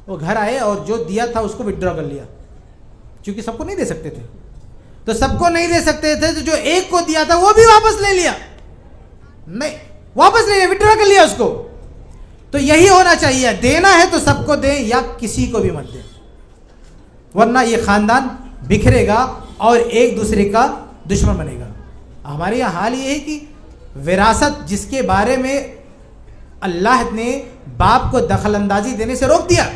وہ گھر آئے اور جو دیا تھا اس کو وڈرا کر لیا، چونکہ سب کو نہیں دے سکتے تھے، تو سب کو نہیں دے سکتے تھے تو جو ایک کو دیا تھا وہ بھی واپس لے لیا، نہیں واپس لے لیا، وڈرا کر لیا اس کو۔ تو یہی ہونا چاہیے، دینا ہے تو سب کو دیں یا کسی کو بھی مت دیں، ورنہ یہ خاندان بکھرے گا اور ایک دوسرے کا دشمن بنے گا۔ ہمارے یہاں حال یہ ہے کہ وراثت جس کے بارے میں اللہ نے باپ کو دخل اندازی دینے سے روک دیا،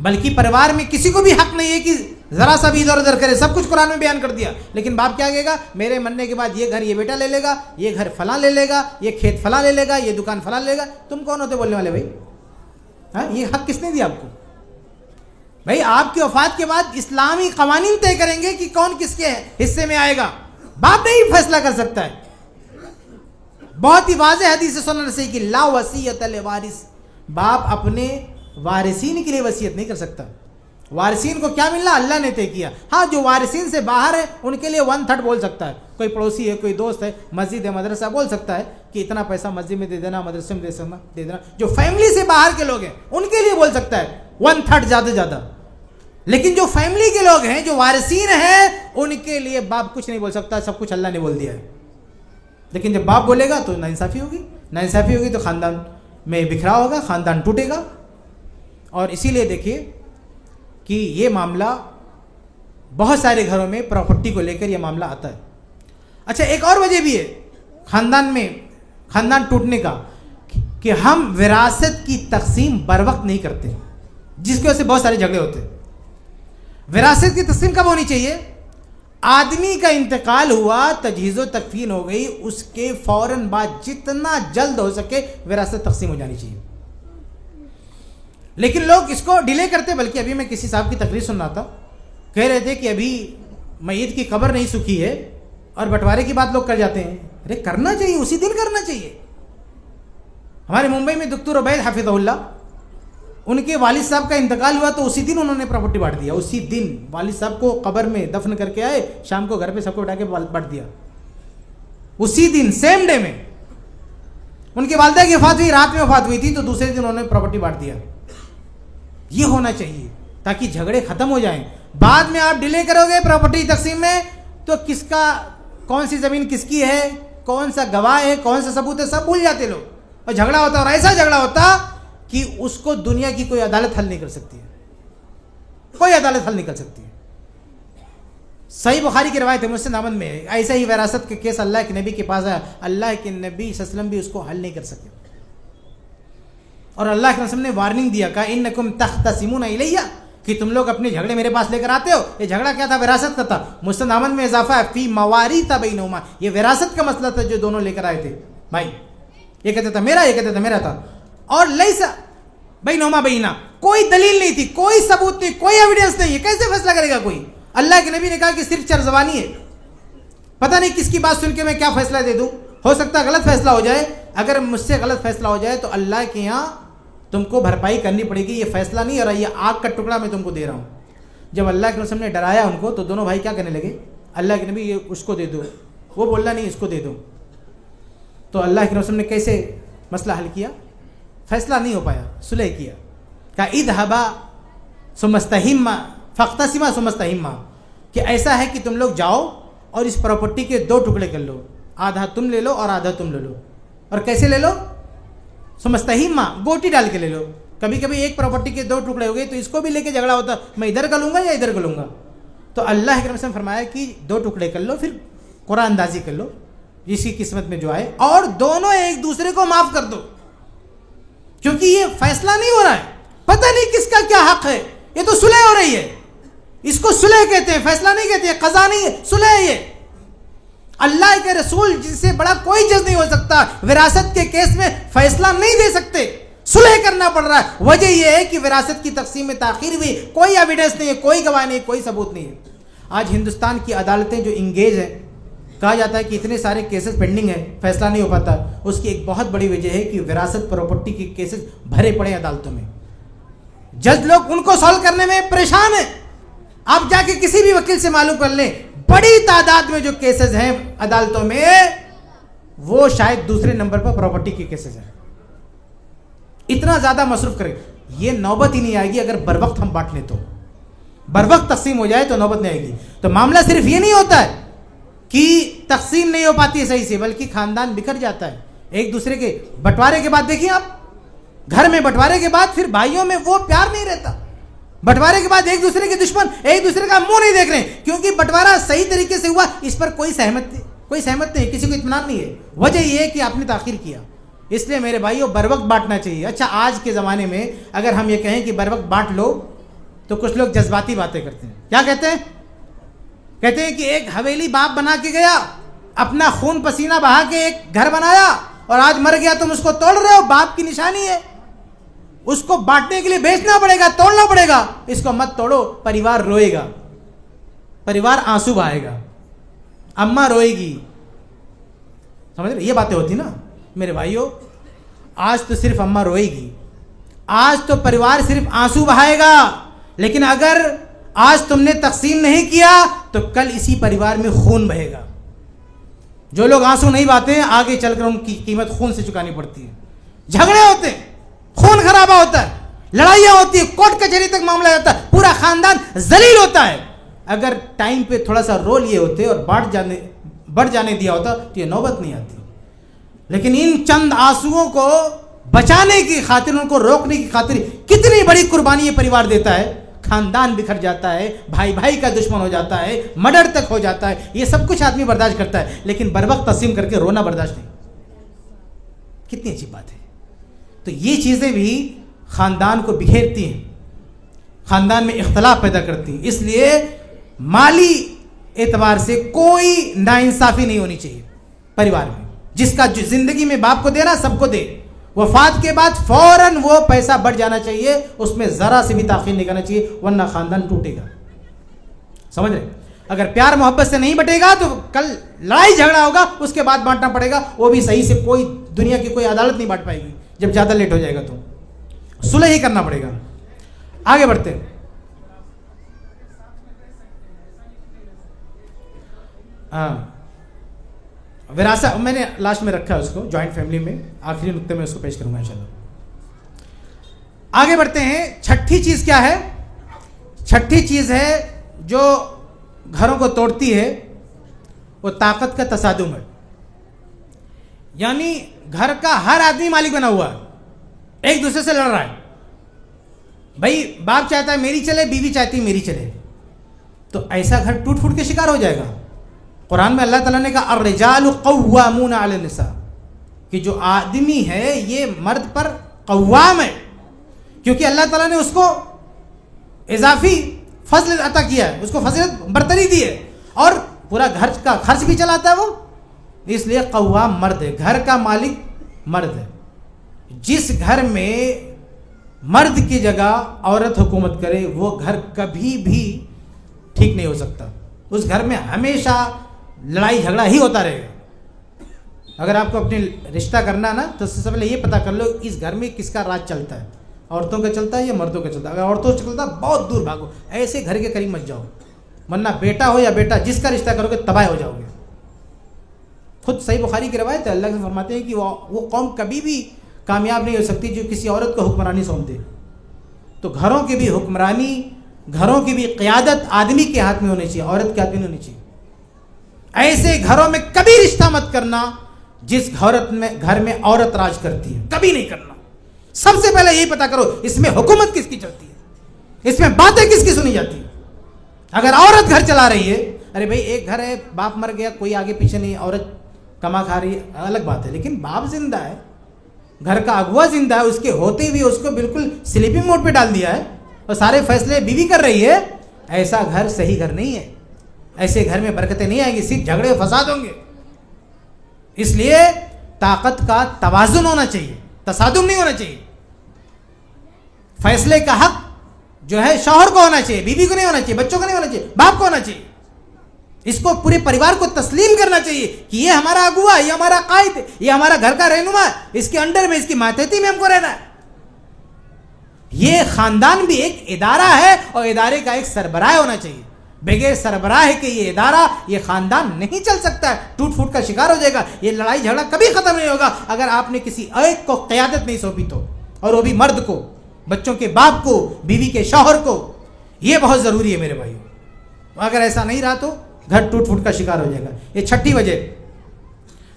بلکہ پریوار میں کسی کو بھی حق نہیں ہے کہ ذرا سا بھی ادھر ادھر کرے، سب کچھ قرآن میں بیان کر دیا، لیکن باپ کیا کہے گا؟ میرے مرنے کے بعد یہ گھر یہ بیٹا لے لے گا، یہ گھر فلاں لے لے گا، یہ کھیت فلاں لے لے گا، یہ دکان فلاں لے گا۔ تم کون ہوتے بولنے والے بھائی؟ ہاں، یہ حق کس نے دیا آپ کو؟ بھائی آپ کی وفات کے بعد اسلامی قوانین طے کریں گے کہ کون کس کے حصے میں آئے گا، باپ نہیں فیصلہ کر سکتا ہے۔ بہت ہی واضح حدیث سنن سے کہ لا وصیت لوارث، باپ اپنے وارثین کے لیے وصیت نہیں کر سکتا۔ وارثین کو کیا ملنا اللہ نے طے کیا، ہاں جو وارثین سے باہر ہے ان کے لیے 1/3 بول سکتا ہے، کوئی پڑوسی ہے، کوئی دوست ہے، مسجد ہے، مدرسہ، بول سکتا ہے کہ اتنا پیسہ مسجد میں دے دینا، مدرسے میں دے دینا۔ جو فیملی سے باہر کے لوگ ہیں ان کے لیے بول سکتا ہے 1/3 زیادہ زیادہ، لیکن جو فیملی کے لوگ ہیں، جو وارثین ہیں، ان کے لیے باپ کچھ نہیں بول سکتا، سب کچھ اللہ نے بول دیا ہے۔ لیکن جب باپ بولے گا تو ناانصافی ہوگی، ناانصافی ہوگی تو خاندان میں بکھراؤ ہوگا، خاندان ٹوٹے گا۔ اور اسی لیے دیکھیے کہ یہ معاملہ بہت سارے گھروں میں پراپرٹی کو لے کر یہ معاملہ آتا ہے۔ اچھا، ایک اور وجہ بھی ہے خاندان ٹوٹنے کا کہ ہم وراثت کی تقسیم بر وقت نہیں کرتے، جس کی وجہ سے بہت سارے جھگڑے ہوتے ہیں۔ وراثت کی تقسیم کب ہونی چاہیے؟ آدمی کا انتقال ہوا، تجہیز و تکفین ہو گئی، اس کے فوراً بعد جتنا جلد ہو سکے وراثت تقسیم ہو جانی چاہیے۔ لیکن لوگ اس کو ڈیلے کرتے، بلکہ ابھی میں کسی صاحب کی تقریر سن رہا تھا، کہہ رہے تھے کہ ابھی میت کی قبر نہیں سوکھی ہے اور بٹوارے کی بات لوگ کر جاتے ہیں۔ ارے کرنا چاہیے، اسی دن کرنا چاہیے۔ ہمارے ممبئی میں دکتور عبید حفظہ اللہ، ان کے والد صاحب کا انتقال ہوا تو اسی دن انہوں نے پراپرٹی بانٹ دیا، اسی دن والد صاحب کو قبر میں دفن کر کے آئے، شام کو گھر پہ سب کو اٹھا کے بانٹ دیا، اسی دن سیم ڈے میں۔ ان کی والدہ کی وفات ہوئی، رات میں وفات ہوئی تھی، تو دوسرے دن انہوں نے پراپرٹی بانٹ دیا۔ یہ ہونا چاہیے تاکہ جھگڑے ختم ہو جائیں۔ بعد میں آپ ڈیلے کرو گے پراپرٹی تقسیم میں تو کس کا کون سی زمین کس کی ہے، کون سا گواہ ہے، کون سا ثبوت ہے، سب بھول جاتے لوگ، اور جھگڑا ہوتا، اور ایسا جھگڑا ہوتا کہ اس کو دنیا کی کوئی عدالت حل نہیں کر سکتی ہے، کوئی عدالت حل نہیں کر سکتی ہے۔ صحیح بخاری کی روایت ہے، مسلم احمد میں ہے، ایسا ہی وراثت کے کیس اللہ کے نبی کے پاس آیا، اللہ کے نبی صلی اللہ علیہ وسلم بھی اس کو حل نہیں کر سکے، اور اللہ کے رسول نے وارننگ دیا، کہا انکم تختصمون الیہ، کہ تم لوگ اپنے جھگڑے میرے پاس لے کر آتے ہو۔ یہ جھگڑا کیا تھا؟ وراثت کا تھا۔ مسند احمد میں اضافہ ہے فی مواریث بینہما، یہ وراثت کا مسئلہ تھا جو دونوں لے کر آئے تھے بھائی، یہ کہتا تھا میرا، یہ کہتا تھا میرا تھا، اور لیس بینہما بینا، کوئی دلیل نہیں تھی، کوئی ثبوت نہیں، کوئی ایویڈنس نہیں ہے، کیسے فیصلہ کرے گا کوئی؟ اللہ کے نبی نے کہا کہ صرف چرزبانی ہے، پتہ نہیں کس کی بات سن کے میں کیا فیصلہ دے دوں، ہو سکتا ہے غلط فیصلہ ہو جائے، اگر مجھ سے غلط فیصلہ ہو جائے تو اللہ کے یہاں تم کو بھرپائی کرنی پڑے گی، یہ فیصلہ نہیں اور یہ آگ کا ٹکڑا میں تم کو دے رہا ہوں۔ جب اللہ کے رسول نے ڈرایا ان کو تو دونوں بھائی کیا کرنے لگے؟ اللہ کے نبی یہ اس کو دے دو، وہ بولنا نہیں اس کو دے دو۔ تو اللہ کے رسول نے کیسے مسئلہ حل کیا؟ فیصلہ نہیں ہو پایا, صلح کیا, کہا اذهبا ثم استحما فاقتسما ثم استحما, کہ ایسا ہے کہ تم لوگ جاؤ اور اس پراپرٹی کے 2 ٹکڑے کر لو, آدھا تم لے لو اور آدھا تم لے لو. اور کیسے لے لو؟ ثم استحما, گوٹی ڈال کے لے لو. کبھی کبھی ایک پراپرٹی کے 2 ٹکڑے ہو گئے تو اس کو بھی لے کے جھگڑا ہوتا, میں ادھر کا لوں گا یا ادھر کا لوں گا. تو اللہ کے رسول نے فرمایا کہ 2 ٹکڑے کر لو, پھر قرآن اندازی کر لو جس کی قسمت میں جو آئے, اور دونوں ایک دوسرے کو معاف کر دو, کیونکہ یہ فیصلہ نہیں ہو رہا ہے, پتہ نہیں کس کا کیا حق ہے, یہ تو صلح ہو رہی ہے. اس کو صلح کہتے ہیں, فیصلہ نہیں کہتے ہیں, قضا نہیں ہے, صلح ہے. یہ اللہ کے رسول جس سے بڑا کوئی جج نہیں ہو سکتا, وراثت کے کیس میں فیصلہ نہیں دے سکتے, صلح کرنا پڑ رہا ہے. وجہ یہ ہے کہ وراثت کی تقسیم میں تاخیر ہوئی, کوئی ایویڈنس نہیں ہے, کوئی گواہ نہیں, کوئی ثبوت نہیں ہے. آج ہندوستان کی عدالتیں جو انگیج ہیں, کہا جاتا ہے کہ اتنے سارے کیسز پینڈنگ ہیں, فیصلہ نہیں ہو پاتا. اس کی ایک بہت بڑی وجہ ہے کہ وراثت پراپرٹی کے کیسز بھرے پڑے ہیں عدالتوں میں. جج لوگ ان کو سالو کرنے میں پریشان ہیں. آپ جا کے کسی بھی وکیل سے معلوم کر لیں, بڑی تعداد میں جو کیسز ہیں عدالتوں میں, وہ شاید دوسرے نمبر پر پراپرٹی کے کیسز ہیں. اتنا زیادہ مصروف کریں, یہ نوبت ہی نہیں آئے گی اگر بر وقت ہم بانٹ لیں, تو بر وقت تقسیم ہو جائے تو نوبت نہیں آئے گی. تو معاملہ صرف یہ نہیں ہوتا ہے کہ تقسیم نہیں ہو پاتی ہے صحیح سے, بلکہ خاندان بکھر جاتا ہے. ایک دوسرے کے بٹوارے کے بعد دیکھیں آپ, گھر میں بٹوارے کے بعد پھر بھائیوں میں وہ پیار نہیں رہتا. بٹوارے کے بعد ایک دوسرے کے دشمن ایک دوسرے کا منہ نہیں دیکھ رہے ہیں, کیونکہ بٹوارا صحیح طریقے سے ہوا, اس پر کوئی سہمت نہیں, کسی کو اطمینان نہیں ہے. وجہ یہ ہے کہ آپ نے تاخیر کیا. اس لیے میرے بھائیوں بر وقت بانٹنا چاہیے. اچھا, آج کے زمانے میں اگر ہم یہ کہیں کہ بر وقت بانٹ لو, تو کچھ لوگ جذباتی باتیں کرتے ہیں. کیا کہتے ہیں؟ کہتے ہیں کہ ایک حویلی باپ بنا کے گیا, اپنا خون پسینہ بہا کے ایک گھر بنایا, اور آج مر گیا تم اس کو توڑ رہے ہو. باپ کی نشانی ہے, اس کو بانٹنے کے لیے بیچنا پڑے گا, توڑنا پڑے گا. اس کو مت توڑو, پریوار روئے گا, پریوار آنسو بہائے گا, اماں روئے گی. سمجھ رہے, یہ باتیں ہوتی نا میرے بھائیوں. آج تو صرف اماں روئے گی, آج تو پریوار صرف آنسو بہائے گا, لیکن اگر آج تم نے تقسیم نہیں کیا تو کل اسی پریوار میں خون بہے گا. جو لوگ آنسو نہیں بہاتے ہیں, آگے چل کر ان کی قیمت خون سے چکانی پڑتی ہے. جھگڑے ہوتے ہیں, خون خرابہ ہوتا ہے, لڑائیاں ہوتی ہیں, کورٹ کچہری تک معاملہ ہوتا ہے, پورا خاندان ذلیل ہوتا ہے. اگر ٹائم پہ تھوڑا سا رول لیے ہوتے اور بڑھ جانے دیا ہوتا تو یہ نوبت نہیں آتی. لیکن ان چند آنسوؤں کو بچانے کی خاطر, ان کو روکنے کی خاطر کتنی بڑی قربانی یہ پریوار دیتا ہے. خاندان بکھر جاتا ہے, بھائی بھائی کا دشمن ہو جاتا ہے, مرڈر تک ہو جاتا ہے. یہ سب کچھ آدمی برداشت کرتا ہے, لیکن بر وقت تقسیم کر کے رونا برداشت نہیں. کتنی اچھی بات ہے. تو یہ چیزیں بھی خاندان کو بکھیرتی ہیں, خاندان میں اختلاف پیدا کرتی ہیں. اس لیے مالی اعتبار سے کوئی ناانصافی نہیں ہونی چاہیے پریوار میں. جس کا زندگی میں باپ کو دینا سب کو دے, وفات کے بعد فوراً وہ پیسہ بڑھ جانا چاہیے, اس میں ذرا سے بھی تاخیر نہیں کرنا چاہیے, ورنہ خاندان ٹوٹے گا. سمجھ رہے, اگر پیار محبت سے نہیں بٹے گا تو کل لڑائی جھگڑا ہوگا, اس کے بعد بانٹنا پڑے گا, وہ بھی صحیح سے کوئی دنیا کی کوئی عدالت نہیں بانٹ پائے گی. جب زیادہ لیٹ ہو جائے گا تو صلح ہی کرنا پڑے گا. آگے بڑھتے ہیں. وراثت میں نے لاسٹ میں رکھا ہے اس کو, جوائنٹ فیملی میں آخری نقطے میں اس کو پیش کروں گا انشاءاللہ. آگے بڑھتے ہیں. چھٹی چیز کیا ہے؟ چھٹی چیز ہے جو گھروں کو توڑتی ہے, وہ طاقت کا تصادم ہے. یعنی گھر کا ہر آدمی مالک بنا ہوا ہے, ایک دوسرے سے لڑ رہا ہے. بھائی باپ چاہتا ہے میری چلے, بیوی چاہتی ہے میری چلے, تو ایسا گھر ٹوٹ پھوٹ کے شکار ہو جائے گا. قرآن میں اللہ تعالیٰ نے کہا الرجال قوامون علی النساء, کہ جو آدمی ہے یہ مرد پر قوام ہے, کیونکہ اللہ تعالیٰ نے اس کو اضافی فضل عطا کیا ہے, اس کو فضیلت برتری دی ہے, اور پورا گھر کا خرچ بھی چلاتا ہے وہ, اس لیے قوام مرد ہے, گھر کا مالک مرد ہے. جس گھر میں مرد کی جگہ عورت حکومت کرے وہ گھر کبھی بھی ٹھیک نہیں ہو سکتا. اس گھر میں ہمیشہ لڑائی جھگڑا ہی ہوتا رہے گا. اگر آپ کو اپنی رشتہ کرنا نا تو سب سے پہلے یہ پتہ کر لو اس گھر میں کس کا راج چلتا ہے, عورتوں کا چلتا ہے یا مردوں کا چلتا ہے. اگر عورتوں کا چلتا ہے بہت دور بھاگو, ایسے گھر کے قریب مت جاؤ, ورنہ بیٹا ہو یا بیٹا جس کا رشتہ کرو گے تباہ ہو جاؤ گے. خود صحیح بخاری کی روایت ہے, اللہ سے فرماتے ہیں کہ وہ قوم کبھی بھی کامیاب نہیں ہو سکتی جو کسی عورت کو حکمرانی سونپ دے. تو گھروں کی بھی حکمرانی، گھروں کی بھی قیادت آدمی کے ہاتھ میں ہونی چاہیے، عورت کے ہاتھ میں نہیں ہونی چاہیے. ایسے گھروں میں کبھی رشتہ مت کرنا جس گھر میں عورت راج کرتی ہے، کبھی نہیں کرنا. سب سے پہلے یہی پتا کرو اس میں حکومت کس کی چلتی ہے، اس میں باتیں کس کی سنی جاتی ہیں. اگر عورت گھر چلا رہی ہے، ارے بھائی ایک گھر ہے، باپ مر گیا، کوئی آگے پیچھے نہیں، عورت کما کھا رہی ہے، الگ بات ہے. لیکن باپ زندہ ہے، گھر کا اغوا زندہ ہے، اس کے ہوتے ہوئے اس کو بالکل سلیپنگ موڈ پہ ڈال دیا ہے اور سارے فیصلے بیوی کر رہی ہے. ایسا گھر صحیح گھر نہیں ہے. ایسے گھر میں برکتیں نہیں آئیں گی، صرف جھگڑے و فساد ہوں گے. اس لیے طاقت کا توازن ہونا چاہیے، تصادم نہیں ہونا چاہیے. فیصلے کا حق جو ہے شوہر کو ہونا چاہیے، بیوی کو نہیں ہونا چاہیے، بچوں کو نہیں ہونا چاہیے، باپ کو ہونا چاہیے. اس کو پورے پریوار کو تسلیم کرنا چاہیے کہ یہ ہمارا اغوا، یہ ہمارا قائد، یہ ہمارا گھر کا رہنما ہے، اس کے انڈر میں، اس کی ماتحتی میں ہم کو رہنا ہے. یہ خاندان بھی ایک ادارہ ہے اور ادارے کا ایک سربراہ ہونا چاہیے. بغیر سربراہ کے یہ ادارہ، یہ خاندان نہیں چل سکتا ہے، ٹوٹ پھوٹ کا شکار ہو جائے گا. یہ لڑائی جھگڑا کبھی ختم نہیں ہوگا اگر آپ نے کسی ایک کو قیادت نہیں سونپی تو، اور وہ بھی مرد کو، بچوں کے باپ کو، بیوی کے شوہر کو. یہ بہت ضروری ہے میرے بھائیو. اگر ایسا نہیں رہا تو گھر ٹوٹ پھوٹ کا شکار ہو جائے گا. یہ چھٹی وجہ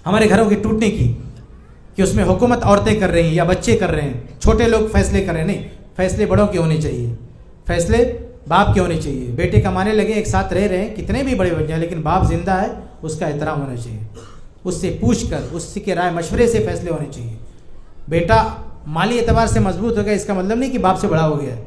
ہمارے گھروں کے ٹوٹنے کی کہ اس میں حکومت عورتیں کر رہی ہیں یا بچے کر رہے ہیں، چھوٹے لوگ فیصلے کر رہے ہیں. نہیں، فیصلے بڑوں کے ہونے چاہیے، فیصلے باپ کے ہونے چاہیے. بیٹے کمانے لگے، ایک ساتھ رہ رہے ہیں، کتنے بھی بڑے بن جائیں، لیکن باپ زندہ ہے، اس کا احترام ہونا چاہیے. اس سے پوچھ کر، اس کے رائے مشورے سے فیصلے ہونے چاہیے. بیٹا مالی اعتبار سے مضبوط ہو گیا، اس کا مطلب نہیں کہ باپ سے بڑا ہو گیا ہے،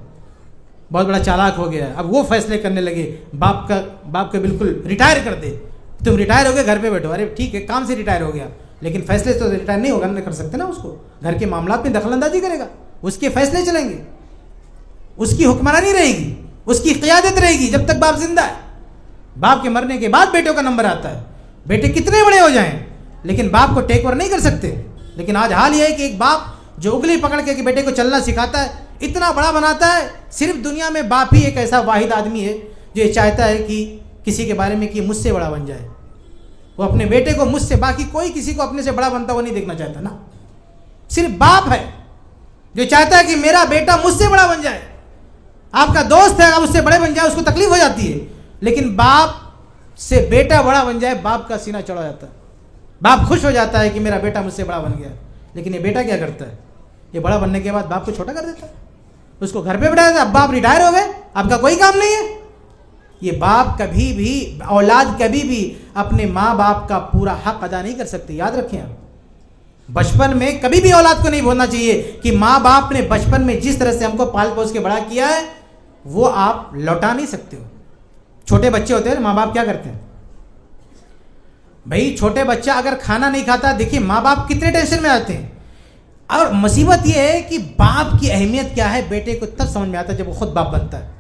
بہت بڑا چالاک ہو گیا ہے، اب وہ فیصلے کرنے لگے. باپ کا بالکل ریٹائر کر دے. تم ریٹائر ہو گئے، گھر پہ بیٹھو. ارے ٹھیک ہے، کام سے ریٹائر ہو گیا، لیکن فیصلے تو ریٹائر نہیں ہوگا، نہیں کر سکتے نا. اس کو گھر کے معاملات میں دخل اندازی کرے گا، اس کے فیصلے چلیں گے، اس کی حکمرانی رہے گی، اس کی قیادت رہے گی جب تک باپ زندہ ہے. باپ کے مرنے کے بعد بیٹوں کا نمبر آتا ہے. بیٹے کتنے بڑے ہو جائیں لیکن باپ کو ٹیک اوور نہیں کر سکتے. لیکن آج حال یہ ہے کہ ایک باپ جو انگلی پکڑ کے بیٹے کو چلنا سکھاتا ہے، اتنا بڑا بناتا ہے. صرف دنیا میں باپ ہی ایک ایسا واحد آدمی ہے جو یہ چاہتا ہے کہ کسی کے بارے میں کہ مجھ سے بڑا بن جائے. وہ اپنے بیٹے کو مجھ سے، باقی کوئی کسی کو اپنے سے بڑا بنتا ہوا نہیں دیکھنا چاہتا نا. صرف باپ ہے جو چاہتا ہے کہ میرا بیٹا مجھ سے بڑا بن جائے. آپ کا دوست ہے، آپ اس سے بڑے بن جائے، اس کو تکلیف ہو جاتی ہے. لیکن باپ سے بیٹا بڑا بن جائے، باپ کا سینہ چڑھا جاتا ہے. باپ خوش ہو جاتا ہے کہ میرا بیٹا مجھ سے بڑا بن گیا. لیکن یہ بیٹا کیا کرتا ہے؟ یہ بڑا بننے کے بعد باپ کو چھوٹا کر دیتا ہے، اس کو گھر پہ بٹھا دیتا ہے. اب باپ ریٹائر ہو گئے، آپ کا کوئی کام نہیں ہے. یہ باپ کبھی بھی، اولاد کبھی بھی اپنے ماں باپ کا پورا حق ادا نہیں کر سکتے. یاد رکھیں آپ، بچپن میں کبھی بھی اولاد کو نہیں بولنا چاہیے کہ ماں باپ نے بچپن میں جس طرح سے ہم کو پال پوس کے بڑا کیا ہے وہ آپ لوٹا نہیں سکتے ہو. چھوٹے بچے ہوتے ہیں ماں باپ کیا کرتے ہیں بھائی؟ چھوٹے بچہ اگر کھانا نہیں کھاتا، دیکھیے ماں باپ کتنے ٹینشن میں آتے ہیں. اور مصیبت یہ ہے کہ باپ کی اہمیت کیا ہے بیٹے کو تب سمجھ میں آتا ہے جب وہ خود باپ بنتا ہے.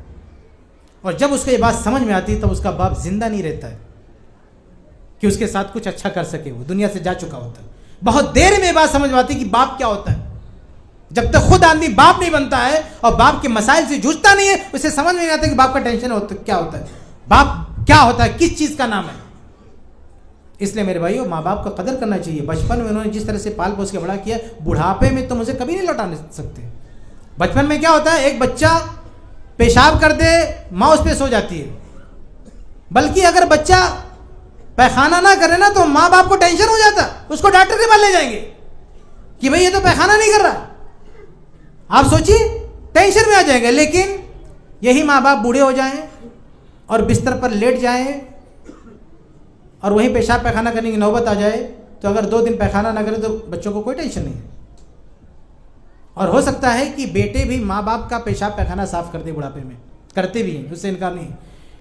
اور جب اس کو یہ بات سمجھ میں آتی ہے تب اس کا باپ زندہ نہیں رہتا ہے کہ اس کے ساتھ کچھ اچھا کر سکے. وہ دنیا سے جا چکا ہوتا ہے. بہت دیر میں یہ بات سمجھ میں آتی ہے کہ باپ کیا ہوتا ہے. جب تک خود آدمی باپ نہیں بنتا ہے اور باپ کے مسائل سے جوجھتا نہیں ہے، اسے سمجھ میں نہیں آتا کہ باپ کا ٹینشن کیا ہوتا ہے، باپ کیا ہوتا ہے، کس چیز کا نام ہے. اس لیے میرے بھائیو، ماں باپ کا قدر کرنا چاہیے. بچپن میں انہوں نے جس طرح سے پال پوس کے بڑا کیا، بڑھاپے میں تم اسے کبھی نہیں لوٹا سکتے. بچپن میں کیا ہوتا ہے، ایک بچہ پیشاب کر دے، ماں اس پہ سو جاتی ہے. بلکہ اگر بچہ پیخانہ نہ کرے نا تو ماں باپ کو ٹینشن ہو جاتا، اس کو ڈاکٹر کے پاس لے جائیں گے کہ بھئی یہ تو پیخانہ نہیں کر رہا. آپ سوچیے، ٹینشن میں آ جائیں گے. لیکن یہی ماں باپ بوڑھے ہو جائیں اور بستر پر لیٹ جائیں اور وہیں پیشاب پیخانہ کرنے کی نوبت آ جائے تو اگر 2 دن پیخانہ نہ کرے تو بچوں کو کوئی ٹینشن نہیں ہے. اور ہو سکتا ہے کہ بیٹے بھی ماں باپ کا پیشاب پیخانہ صاف کر دے، بڑھاپے میں کرتے بھی ہیں، اس سے انکار نہیں.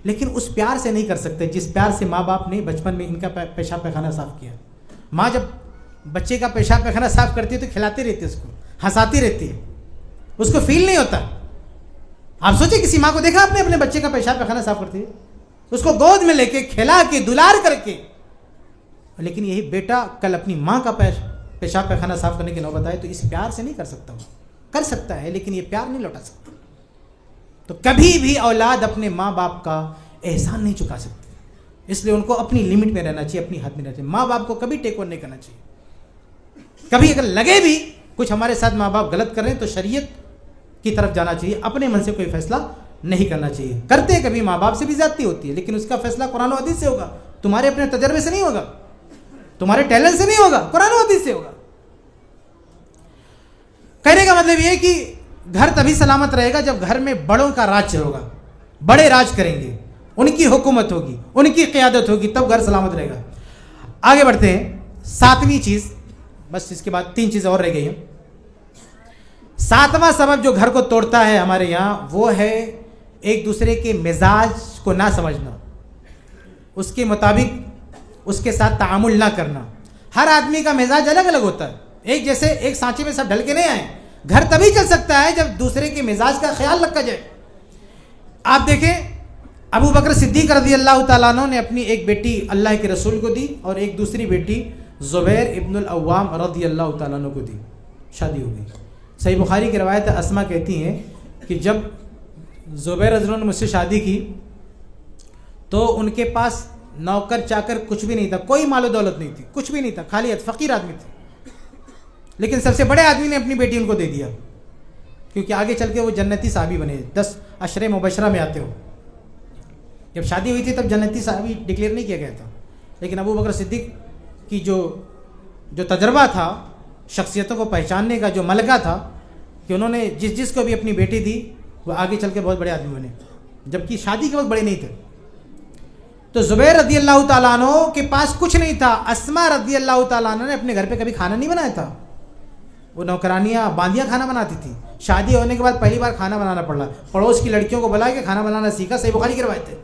لیکن اس پیار سے نہیں کر سکتے جس پیار سے ماں باپ نے بچپن میں ان کا پیشاب پیخانہ صاف کیا. ماں جب بچے کا پیشاب پیخانہ صاف کرتی ہے تو کھلاتی رہتی ہے، اس کو ہنساتی رہتی ہے، اس کو فیل نہیں ہوتا. آپ سوچیں کسی ماں کو دیکھا آپ نے اپنے بچے کا پیشاب پیخانہ صاف کرتی ہے، اس کو گود میں لے کے کھلا کے دلار کر کے. لیکن یہی بیٹا کل اپنی ماں کا پیشاب پیخانہ صاف کرنے کی نوبت آئے تو اس پیار سے نہیں کر سکتا. وہ کر سکتا ہے لیکن یہ پیار نہیں لوٹا سکتا. تو کبھی بھی اولاد اپنے ماں باپ کا احسان نہیں چکا سکتی. اس لیے ان کو اپنی لمٹ میں رہنا چاہیے، اپنی حد میں رہنا چاہیے. ماں باپ کو کبھی ٹیک اوور نہیں کرنا چاہیے. کبھی اگر لگے بھی کچھ ہمارے ساتھ ماں باپ غلط کر رہے ہیں تو شریعت کی طرف جانا چاہیے, اپنے من سے کوئی فیصلہ نہیں کرنا چاہیے. کرتے کبھی ماں باپ سے بھی زیادتی ہوتی ہے, لیکن اس کا فیصلہ قرآن و حدیث سے ہوگا, تمہارے اپنے تجربے سے نہیں ہوگا, تمہارے ٹیلنٹ سے نہیں ہوگا, قرآن و حدیث سے ہوگا. کہنے کا مطلب یہ ہے کہ گھر تبھی سلامت رہے گا جب گھر میں بڑوں کا راج ہوگا, بڑے راج کریں گے, ان کی حکومت ہوگی, ان کی قیادت ہوگی, تب گھر سلامت رہے گا. آگے بڑھتے ہیں. 7ویں چیز, بس اس کے بعد 3 چیزیں اور رہ گئی ہیں. 7واں سبب جو گھر کو توڑتا ہے ہمارے یہاں, وہ ہے ایک دوسرے کے مزاج کو نہ سمجھنا, اس کے مطابق اس کے ساتھ تعامل نہ کرنا. ہر آدمی کا مزاج الگ الگ ہوتا ہے, ایک جیسے ایک سانچے میں سب ڈھل کے نہیں آئے. گھر تبھی چل سکتا ہے جب دوسرے کے مزاج کا خیال رکھا جائے. آپ دیکھیں, ابو بکر صدیق رضی اللہ تعالیٰ عنہ نے اپنی ایک بیٹی اللہ کے رسول کو دی, اور ایک دوسری بیٹی زبیر ابن العوام رضی اللہ تعالیٰ عنہ کو دی, شادی ہو گئی. صحیح بخاری کی روایت ہے, اسما کہتی ہیں کہ جب زبیر رضی اللہ عنہ نے مجھ سے شادی کی تو ان کے پاس نوکر چاکر کچھ بھی نہیں تھا, کوئی مال و دولت نہیں تھی, کچھ بھی نہیں تھا, خالی فقیر آدمی تھے. لیکن سب سے بڑے آدمی نے اپنی بیٹی ان کو دے دیا, کیونکہ آگے چل کے وہ جنتی صحابی بنے. 10 عشرے مبشرہ میں آتے ہو. جب شادی ہوئی تھی تب جنتی صحابی ڈکلیئر نہیں کیا گیا تھا, لیکن ابو بکر صدیق کی جو تجربہ تھا, شخصیتوں کو پہچاننے کا جو ملکہ تھا, کہ انہوں نے جس کو بھی اپنی بیٹی دی وہ آگے چل کے بہت بڑے آدمی بنے, جبکہ شادی کے وقت بڑے نہیں تھے. تو زبیر رضی اللہ تعالیٰ عنہ کے پاس کچھ نہیں تھا. اسما رضی اللہ تعالیٰ عنہ نے اپنے گھر پہ کبھی کھانا نہیں بنایا تھا, وہ نوکرانیاں باندیاں کھانا بناتی تھیں. شادی ہونے کے بعد پہلی بار کھانا بنانا پڑا, پڑوس کی لڑکیوں کو بلا کے کھانا بنانا سیکھا. صحیح بخاری کی روایت ہے.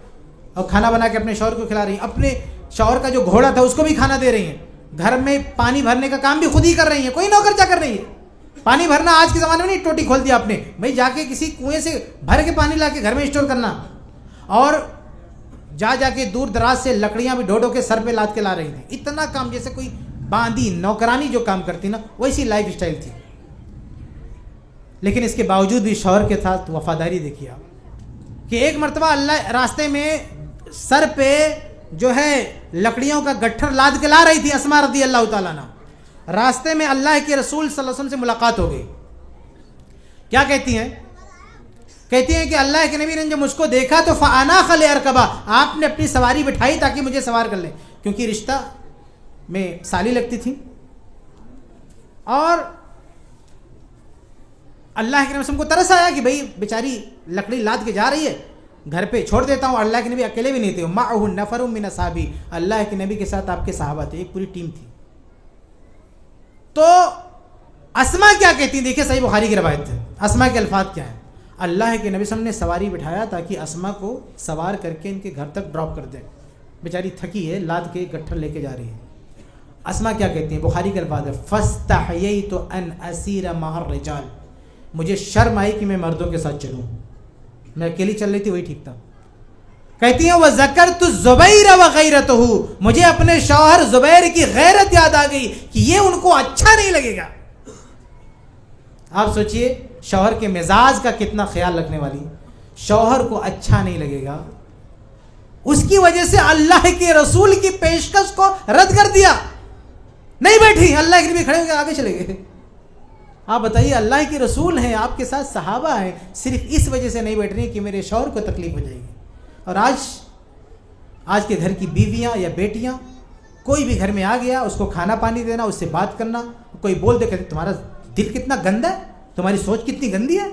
اور کھانا بنا کے اپنے شوہر کو کھلا رہی ہیں, اپنے شوہر کا جو گھوڑا تھا اس کو بھی کھانا دے رہی ہیں. گھر میں پانی بھرنے کا کام بھی خود ہی کر رہی ہیں, کوئی نوکر چاکر نہیں ہے. پانی بھرنا آج کے زمانے میں نہیں, ٹوٹی کھول دیا آپ نے, بھائی جا کے کسی کنویں سے بھر کے پانی لا کے گھر میں اسٹور کرنا, اور جا کے دور دراز سے لکڑیاں بھی ڈھو کے سر پہ لاد کے لا رہی تھی. اتنا کام جیسے کوئی باندی نوکرانی جو کام کرتی نا, ویسی لائف اسٹائل تھی. لیکن اس کے باوجود بھی شوہر کے ساتھ وفاداری دیکھیے آپ, کہ ایک مرتبہ اللہ راستے میں سر پہ جو ہے لکڑیوں کا گٹھر لاد کے لا رہی تھی اسما رضی اللہ تعالیٰ عنہ. راستے میں اللہ کے رسول صلی اللہ علیہ وسلم سے ملاقات ہو گئی. کیا کہتی ہیں کہ اللہ کے نبی نے جب مجھ کو دیکھا تو فَأَنَاخَ لِأَرْكَبَ, آپ نے اپنی سواری بٹھائی تاکہ مجھے سوار کر لیں, کیونکہ رشتہ میں سالی لگتی تھی. اور اللہ کے نبی وسلم کو ترس آیا کہ بھئی بیچاری لکڑی لاد کے جا رہی ہے, گھر پہ چھوڑ دیتا ہوں. اللہ کے نبی اکیلے بھی نہیں تھے, مَعَهُ نَفَرٌ مِّنَ أَصْحَابِهِ, اللہ کے نبی کے ساتھ آپ کے صحابہ تھے, ایک پوری ٹیم تھی. تو اسما کیا کہتی ہیں, دیکھیں صحیح بخاری کی روایت ہے, اسما کے الفاظ کیا ہیں. اللہ کے نبی صلی اللہ علیہ وسلم نے سواری بٹھایا تاکہ اسما کو سوار کر کے ان کے گھر تک ڈراپ کر دیں. بیچاری تھکی ہے, لاد کے گٹھر لے کے جا رہی ہے. اسما کیا کہتی ہیں, بخاری کے الفاظ ہے, فَاسْتَحْيَيْتُ أَنْ أَسِيرَ مَعَ الرِّجَالِ, مجھے شرم آئی کہ میں مردوں کے ساتھ چلوں, میں اکیلی چل رہی تھی وہی ٹھیک تھا. کہتی ہیں وَذَكَرْتُ الزُّبَيْرَ وَغَيْرَتُهُ, مجھے اپنے شوہر زبیر کی غیرت یاد آ گئی کہ یہ ان کو اچھا نہیں لگے گا. آپ سوچئے شوہر کے مزاج کا کتنا خیال رکھنے والی, شوہر کو اچھا نہیں لگے گا, اس کی وجہ سے اللہ کے رسول کی پیشکش کو رد کر دیا, نہیں بیٹھی. اللہ کے نبی کھڑے ہو کے آگے چلے گئے. آپ بتائیے, اللہ کے رسول ہیں, آپ کے ساتھ صحابہ ہیں, صرف اس وجہ سے نہیں بیٹھ رہی کہ میرے شوہر کو تکلیف ہو جائے گی. اور آج کے گھر کی بیویاں یا بیٹیاں, کوئی بھی گھر میں آ گیا اس کو کھانا پانی دینا, اس سے بات کرنا, کوئی بول دے کہ تمہارا دل کتنا گندا ہے, تمہاری سوچ کتنی گندی ہے,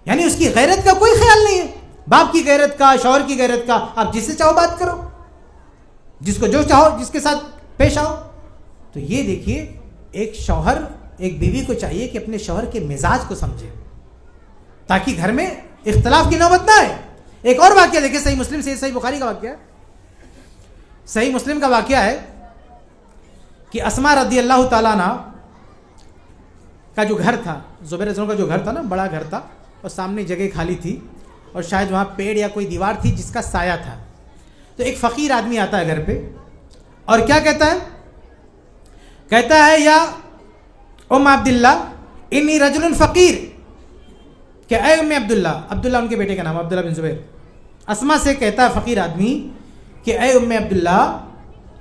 یعنی اس کی غیرت کا کوئی خیال نہیں ہے. باپ کی غیرت کا, شوہر کی غیرت کا, آپ جس سے چاہو بات کرو, جس کو جو چاہو جس کے ساتھ پیش آؤ. تو یہ دیکھیے, ایک شوہر ایک بیوی کو چاہیے کہ اپنے شوہر کے مزاج کو سمجھے تاکہ گھر میں اختلاف کی نوبت نہ آئے. ایک اور واقعہ دیکھیں, صحیح مسلم سے, صحیح بخاری کا واقعہ ہے, صحیح مسلم کا واقعہ ہے کہ اسما رضی اللہ تعالیٰ عنہ کا جو گھر تھا, زبیر رضی اللہ کا جو گھر تھا نا, بڑا گھر تھا, اور سامنے جگہ خالی تھی, اور شاید وہاں پیڑ یا کوئی دیوار تھی جس کا سایہ تھا. تو ایک فقیر آدمی آتا ہے گھر پہ, اور کیا کہتا ہے یا ام عبداللہ انی رجل فقیر, کہ اے ام عبداللہ ان کے بیٹے کا نام عبداللہ بن زبیر. اسما سے کہتا ہے فقیر آدمی کہ اے ام عبداللہ,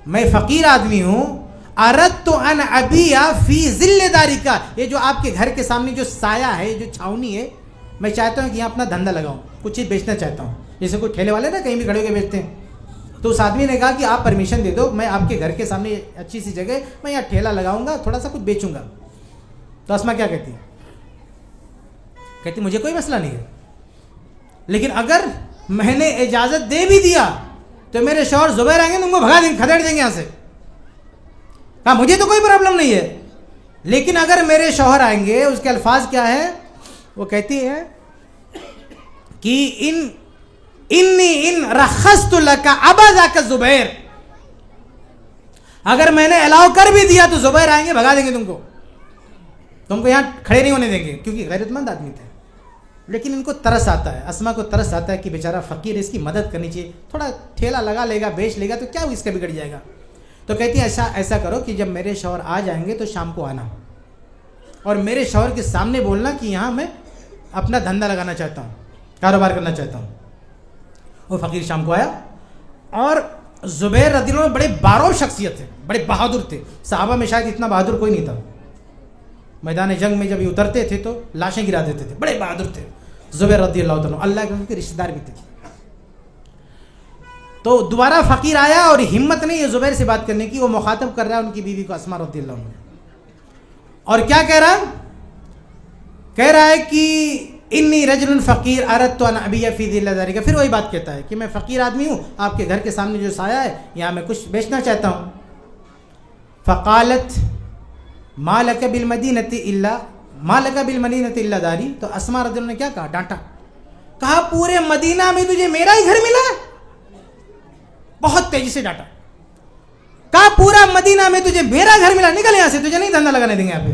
میں فقیر آدمی ہوں, اردت ان ابیا فی ذل داری کا، یہ جو آپ کے گھر کے سامنے جو سایہ ہے، جو چھاونی ہے، میں چاہتا ہوں کہ یہاں اپنا دھندا لگاؤں، کچھ چیز بیچنا چاہتا ہوں. جیسے کوئی ٹھیلے والے نا کہیں بھی کھڑے ہو کے بیچتے ہیں. تو اس آدمی نے کہا کہ آپ پرمیشن دے دو، میں آپ کے گھر کے سامنے اچھی سی جگہ میں یہاں ٹھیلا لگاؤں گا، تھوڑا سا کچھ بیچوں گا. تو اسما کیا کہتی مجھے کوئی مسئلہ نہیں ہے، لیکن اگر میں نے اجازت دے بھی دیا تو میرے شوہر زبیر آئیں گے تو ان کو بھگا دیں گے، کھدیڑ دیں گے یہاں سے. کہا مجھے تو کوئی پرابلم نہیں ہے، لیکن اگر میرے شوہر آئیں گے، اس کے الفاظ کیا ہیں؟ وہ کہتی ہے کہ ان رخصت لک ابا ذاک زبیر، اگر میں نے الاؤ کر بھی دیا تو زبیر آئیں گے بھگا دیں گے تم کو یہاں کھڑے نہیں ہونے دیں گے، کیونکہ غیرت مند آدمی تھے. لیکن ان کو ترس آتا ہے، اسما کو ترس آتا ہے کہ بیچارہ فقیر ہے، اس کی مدد کرنی چاہیے، تھوڑا ٹھیلا لگا لے گا، بیچ لے گا تو کیا اس کا بگڑ جائے گا. تو کہتی ہے ایسا کرو کہ جب میرے شوہر آ جائیں گے تو شام کو آنا، اور میرے شوہر کے سامنے بولنا کہ یہاں میں اپنا دھندا لگانا چاہتا ہوں، کاروبار کرنا چاہتا ہوں. وہ فقیر شام کو آیا، اور زبیر رضی اللہ عنہ بڑے بارو شخصیت تھے، بڑے بہادر تھے. صحابہ میں شاید اتنا بہادر کوئی نہیں تھا. میدان جنگ میں جب یہ اترتے تھے تو لاشیں گرا دیتے تھے، بڑے بہادر تھے زبیر رضی اللہ عنہ، اللہ کے ان کے رشتہ دار بھی تھے. تو دوبارہ فقیر آیا اور ہمت نہیں ہے زبیر سے بات کرنے کی، وہ مخاطب کر رہا ہے ان کی بیوی کو اسما رضی اللہ عنہ، اور کیا کہہ رہا ہے کہ انی رجل فقیر اردت ان ابیع فی ذل داری کا. پھر وہی بات کہتا ہے کہ میں فقیر آدمی ہوں، آپ کے گھر کے سامنے جو سایہ ہے یہاں میں کچھ بیچنا چاہتا ہوں. فقالت ما لک بالمدینۃ الا داری. تو اسما رضی اللہ عنہ نے کیا کہا؟ ڈانٹا. کہا پورے مدینہ میں تجھے میرا ہی گھر ملا؟ بہت تیزی سے ڈانٹا. کہا پورا مدینہ میں تجھے میرا گھر ملا، نکل یہاں سے، تجھے نہیں دھندا لگانے دیں گے یہاں پہ.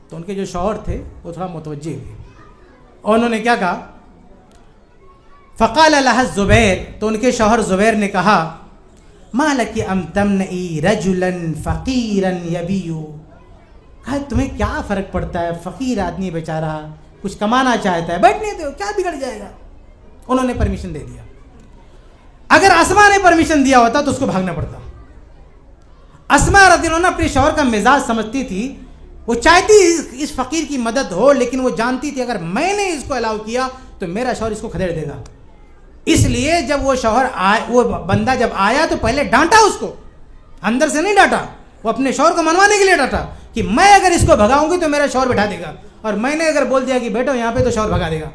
تو ان کے جو شوہر تھے وہ تھوڑا متوجہ ہوئے، اور انہوں نے کیا کہا؟ فقال لها الزبیر. تو ان کے شوہر زبیر نے کہا ما لک ام تمنعی رجلا فقیرا یبیع. کہا تمہیں کیا فرق پڑتا ہے، فقیر آدمی بیچارہ کچھ کمانا چاہتا ہے، بیٹھنے دو، کیا بگڑ جائے گا. انہوں نے پرمیشن دے دیا. اگر اسما نے پرمیشن دیا ہوتا تو اس کو بھاگنا پڑتا. اسما رضی اللہ عنہ اپنے شوہر کا مزاج سمجھتی تھی، وہ چاہتی اس فقیر کی مدد ہو، لیکن وہ جانتی تھی اگر میں نے اس کو الاؤ کیا تو میرا شوہر اس کو کھدیڑ دے گا. اس لیے جب وہ وہ بندہ جب آیا تو پہلے ڈانٹا اس کو، اندر سے نہیں ڈانٹا، وہ اپنے شوہر کو منوانے کے لیے ڈانٹا کہ میں اگر اس کو بھگاؤں گی تو میرا شوہر بٹھا دے گا، اور میں نے اگر بول دیا کہ بیٹھو یہاں پہ تو شوہر بھگا دے گا.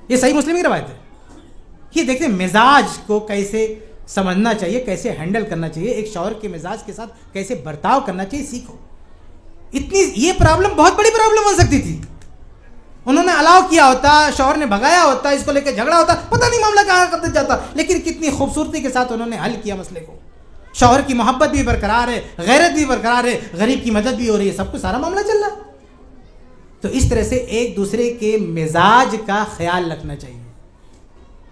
یہ صحیح مسلم کی روایت ہے. یہ دیکھتے ہیں مزاج کو کیسے سمجھنا چاہیے، کیسے ہینڈل کرنا چاہیے، ایک شوہر کے مزاج کے ساتھ کیسے برتاؤ کرنا چاہیے، سیکھو. اتنی یہ پرابلم بہت بڑی پرابلم ہو سکتی تھی. انہوں نے الاؤ کیا ہوتا، شوہر نے بھگایا ہوتا، اس کو لے کے جھگڑا ہوتا، پتہ نہیں معاملہ کہاں کرتے جاتا. لیکن کتنی خوبصورتی کے ساتھ انہوں نے حل کیا مسئلے کو. شوہر کی محبت بھی برقرار ہے، غیرت بھی برقرار ہے، غریب کی مدد بھی ہو رہی ہے، سب کو سارا معاملہ چل رہا. تو اس طرح سے ایک دوسرے کے مزاج کا خیال رکھنا چاہیے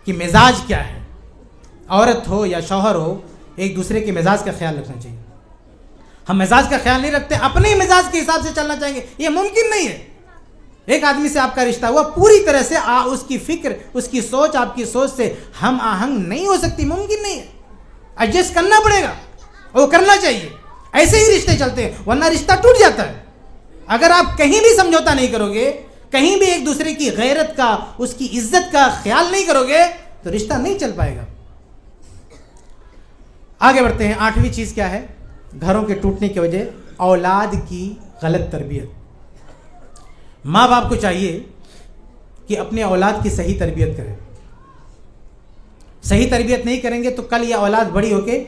کہ مزاج کیا ہے. عورت ہو یا شوہر ہو، ایک دوسرے کے مزاج کا خیال رکھنا چاہیے. ہم مزاج کا خیال نہیں رکھتے، اپنے مزاج کے حساب سے چلنا چاہیں گے، یہ ممکن نہیں ہے. ایک آدمی سے آپ کا رشتہ ہوا، پوری طرح سے اس کی فکر، اس کی سوچ آپ کی سوچ سے ہم آہنگ نہیں ہو سکتی، ممکن نہیں ہے. ایڈجسٹ کرنا پڑے گا، وہ کرنا چاہیے. ایسے ہی رشتے چلتے ہیں، ورنہ رشتہ ٹوٹ جاتا ہے. اگر آپ کہیں بھی سمجھوتا نہیں کرو گے، کہیں بھی ایک دوسرے کی غیرت کا، اس کی عزت کا خیال نہیں کرو گے تو رشتہ نہیں چل پائے گا. آگے بڑھتے ہیں. 8ویں چیز کیا ہے گھروں کے ٹوٹنے کی وجہ؟ اولاد کی غلط تربیت. ماں باپ کو چاہیے کہ اپنے اولاد کی صحیح تربیت کریں. صحیح تربیت نہیں کریں گے تو کل یہ اولاد بڑی ہو کے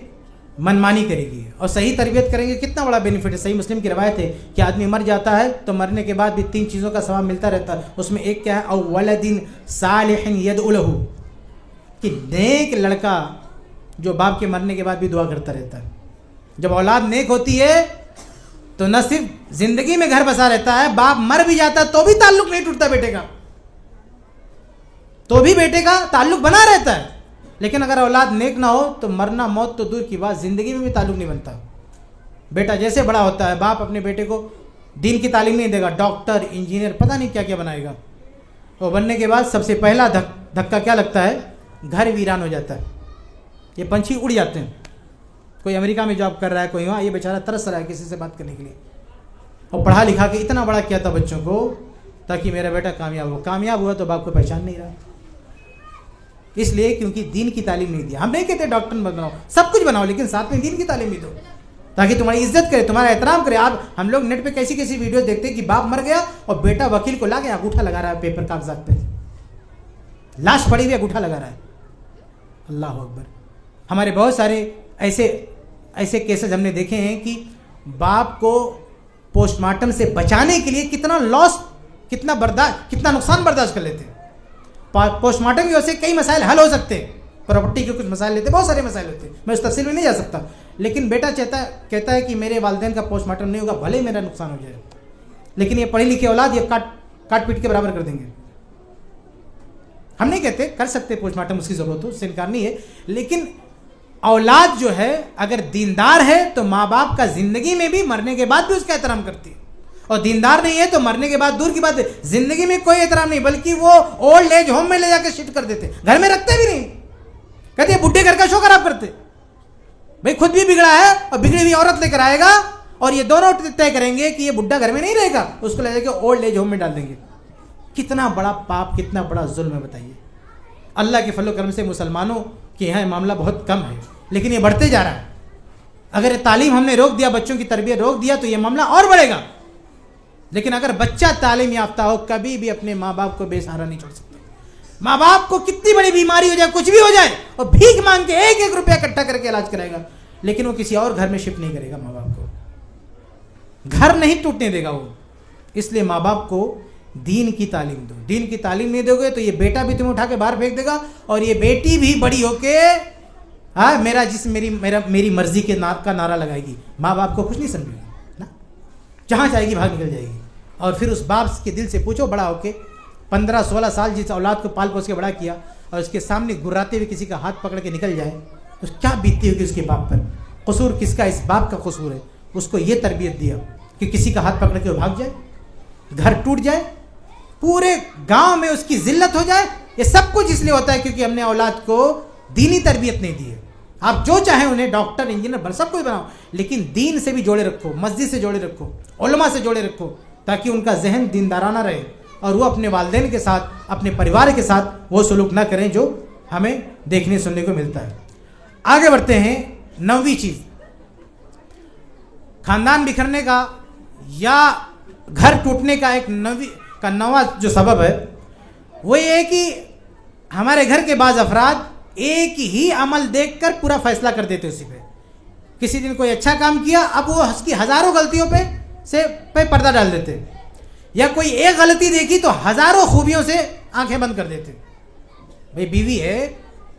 منمانی کرے گی. اور صحیح تربیت کریں گے کتنا بڑا بینیفٹ ہے. صحیح مسلم کی روایت ہے کہ آدمی مر جاتا ہے تو مرنے کے بعد بھی 3 چیزوں کا ثواب ملتا رہتا ہے. اس میں ایک کیا ہے؟ او ولد صالح يدعو له، کہ نیک لڑکا جو باپ کے مرنے کے بعد بھی دعا کرتا رہتا ہے. جب اولاد نیک ہوتی ہے تو نہ صرف زندگی میں گھر بسا رہتا ہے، باپ مر بھی جاتا ہے تو بھی تعلق نہیں ٹوٹتا بیٹے کا، تو بھی بیٹے کا تعلق بنا رہتا ہے. لیکن اگر اولاد نیک نہ ہو تو مرنا موت تو دور کی بات، زندگی میں بھی تعلق نہیں بنتا. بیٹا جیسے بڑا ہوتا ہے، باپ اپنے بیٹے کو دین کی تعلیم نہیں دے گا، ڈاکٹر، انجینئر، پتہ نہیں کیا کیا بنائے گا. وہ بننے کے بعد سب سے پہلا دھکا کیا لگتا ہے؟ گھر ویران ہو جاتا ہے. یہ پنچھی اڑ جاتے ہیں. کوئی امریکہ میں جاب کر رہا ہے، کوئی وہاں، یہ بیچارہ ترس رہا ہے کسی سے بات کرنے کے لیے، اور پڑھا لکھا کے اتنا بڑا کیا تھا بچوں کو تاکہ میرا بیٹا کامیاب ہو، کامیاب ہوا تو باپ کو پہچان نہیں رہا، اس لیے کیونکہ دین کی تعلیم نہیں دیا۔ ہم نہیں کہتے ڈاکٹر مت بناؤ، سب کچھ بناؤ، لیکن ساتھ میں دین کی تعلیم بھی دو تاکہ تمہاری عزت کرے، تمہارا احترام کرے۔ آپ ہم لوگ نیٹ پہ کیسی کیسی ویڈیوز دیکھتے ہیں کہ باپ مر گیا اور بیٹا وکیل کو لا کے انگوٹھا لگا رہا ہے پیپر کاغذات پہ، لاش پڑی ہوئی انگوٹھا لگا رہا ہے۔ اللہ اکبر۔ ہمارے بہت سارے ایسے کیسز ہم نے دیکھے ہیں کہ باپ کو پوسٹ مارٹم سے بچانے کے لیے کتنا لاس، کتنا نقصان برداشت کر لیتے ہیں۔ پوسٹ مارٹم کی وجہ سے کئی مسائل حل ہو سکتے ہیں، پراپرٹی کے کچھ مسائل لیتے ہیں، بہت سارے مسائل ہوتے ہیں، میں اس تفصیل میں نہیں جا سکتا، لیکن بیٹا کہتا ہے کہ میرے والدین کا پوسٹ مارٹم نہیں ہوگا، بھلے ہی میرا نقصان ہو جائے، لیکن یہ پڑھی لکھی اولاد یہ کاٹ پیٹ کے برابر کر دیں گے۔ ہم نہیں کہتے کر سکتے پوسٹ مارٹم، اس کی ضرورت ہو، اس سے انکار نہیں ہے، لیکن اولاد جو ہے اگر دیندار ہے تو ماں باپ کا زندگی میں بھی، مرنے کے بعد بھی اس کا احترام کرتی ہے، اور دیندار نہیں ہے تو مرنے کے بعد دور کی بات ہے، زندگی میں کوئی احترام نہیں، بلکہ وہ اولڈ ایج ہوم میں لے جا کے شفٹ کر دیتے، گھر میں رکھتے بھی نہیں، کہتے ہیں بڈھے گھر کا شو خراب کرتے، بھائی خود بھی بگڑا ہے اور بگڑی ہوئی عورت لے کر آئے گا، اور یہ دونوں طے کریں گے کہ یہ بڈھا گھر میں نہیں رہے گا، اس کو لے جا کے اولڈ ایج ہوم میں ڈال دیں گے۔ کتنا بڑا پاپ، کتنا بڑا ظلم ہے بتائیے۔ اللہ کے فضل و کرم سے مسلمانوں کے یہاں معاملہ بہت کم ہے، لیکن یہ بڑھتے جا رہا ہے۔ اگر تعلیم ہم نے روک دیا، بچوں کی تربیت روک دیا، تو یہ معاملہ اور بڑھے گا، لیکن اگر بچہ تعلیم یافتہ ہو کبھی بھی اپنے ماں باپ کو بے سہارا نہیں چھوڑ سکتا۔ ماں باپ کو کتنی بڑی بیماری ہو جائے، کچھ بھی ہو جائے، اور بھیک مانگ کے 1-1 روپیہ اکٹھا کر کے علاج کرائے گا، لیکن وہ کسی اور گھر میں شفٹ نہیں کرے گا، ماں باپ کو گھر نہیں ٹوٹنے دے گا وہ۔ اس لیے ماں باپ کو دین کی تعلیم دو، دین کی تعلیم نہیں دو گے تو یہ بیٹا بھی تمہیں اٹھا کے باہر پھینک دے گا، اور یہ بیٹی بھی بڑی ہو کے میرا جسم میری مرضی کے کا نعرہ لگائے گی، ماں باپ کو کچھ نہیں سمجھے گی نا، جہاں جائے گی بھاگ نکل جائے گی۔ اور پھر اس باپ کے دل سے پوچھو، بڑا ہو کے 15-16 سال جس اولاد کو پال پوس کے بڑا کیا، اور اس کے سامنے گراتے ہوئے کسی کا ہاتھ پکڑ کے نکل جائے تو کیا بیتتی ہوگی اس کے باپ پر؟ قصور کس کا؟ اس باپ کا قصور ہے، اس کو یہ تربیت دیا کہ کسی کا ہاتھ پکڑ کے وہ بھاگ جائے، گھر ٹوٹ جائے، پورے گاؤں میں اس کی ذلت ہو جائے۔ یہ سب کچھ اس لیے ہوتا ہے کیونکہ ہم نے اولاد کو دینی تربیت نہیں دی ہے۔ آپ جو چاہیں انہیں ڈاکٹر، انجینئر، سب کچھ بناؤ، لیکن دین سے بھی جوڑے رکھو، مسجد سے جوڑے رکھو، علماء سے جوڑے رکھو، تاکہ ان کا ذہن دیندارانہ رہے اور وہ اپنے والدین کے ساتھ، اپنے پریوار کے ساتھ وہ سلوک نہ کریں جو ہمیں دیکھنے سننے کو ملتا ہے۔ آگے بڑھتے ہیں۔ 9ویں چیز، خاندان بکھرنے کا یا گھر ٹوٹنے کا نواں جو سبب ہے وہ یہ ہے کہ ہمارے گھر کے بعض افراد ایک ہی عمل دیکھ کر پورا فیصلہ کر دیتے اسی پہ۔ کسی دن کوئی اچھا کام کیا، اب وہ اس کی ہزاروں غلطیوں پہ پردہ ڈال دیتے، یا کوئی ایک غلطی دیکھی تو ہزاروں خوبیوں سے آنکھیں بند کر دیتے۔ بھئی بیوی ہے،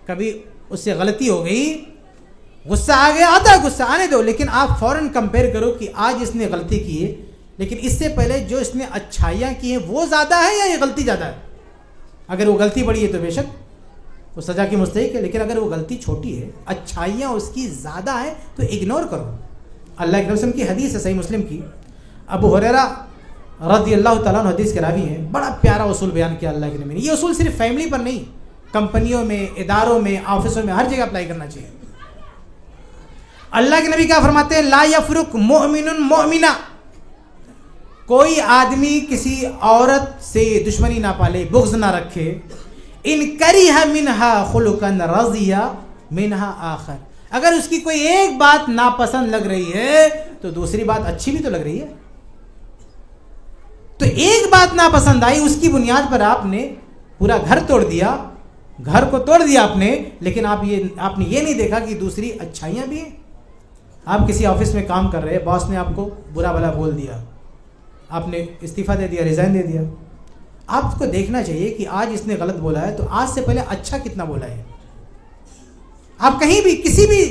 کبھی اس سے غلطی ہو گئی، غصہ آ گیا، آتا ہے غصہ، آنے دو، لیکن آپ فوراً کمپیئر کرو کہ آج اس نے غلطی کی ہے، لیکن اس سے پہلے جو اس نے اچھائیاں کی ہیں وہ زیادہ ہے یا یہ غلطی زیادہ ہے؟ اگر وہ غلطی بڑی ہے تو بے شک وہ سزا کی مستحق ہے، لیکن اگر وہ غلطی چھوٹی ہے، اچھائیاں اس کی زیادہ ہیں تو اگنور کرو۔ اللہ کے رسول کی حدیث ہے صحیح مسلم کی، ابو ہریرہ رضی اللہ تعالیٰ عنہ حدیث کے راوی ہیں، بڑا پیارا اصول بیان کیا اللہ کے نبی نے۔ یہ اصول صرف فیملی پر نہیں، کمپنیوں میں، اداروں میں، آفسوں میں، ہر جگہ اپلائی کرنا چاہیے۔ اللہ کے نبی کیا فرماتے ہیں؟ لا یفرق مؤمن مؤمنہ، کوئی آدمی کسی عورت سے دشمنی نہ پالے، بغض نہ رکھے، ان کریہ منہا خلقا رضی منہا آخر، اگر اس کی کوئی ایک بات ناپسند لگ رہی ہے تو دوسری بات اچھی بھی تو لگ رہی ہے۔ تو ایک بات ناپسند آئی، اس کی بنیاد پر آپ نے پورا گھر توڑ دیا، گھر کو توڑ دیا آپ نے، لیکن آپ نے یہ نہیں دیکھا کہ دوسری اچھائیاں بھی ہیں۔ آپ کسی آفس میں کام کر رہے، باس نے آپ کو برا بھلا بول دیا، آپ نے استعفیٰ دے دیا، ریزائن دے دیا، آپ کو دیکھنا چاہیے کہ آج اس نے غلط بولا ہے تو آج سے پہلے اچھا کتنا بولا ہے۔ آپ کہیں بھی کسی بھی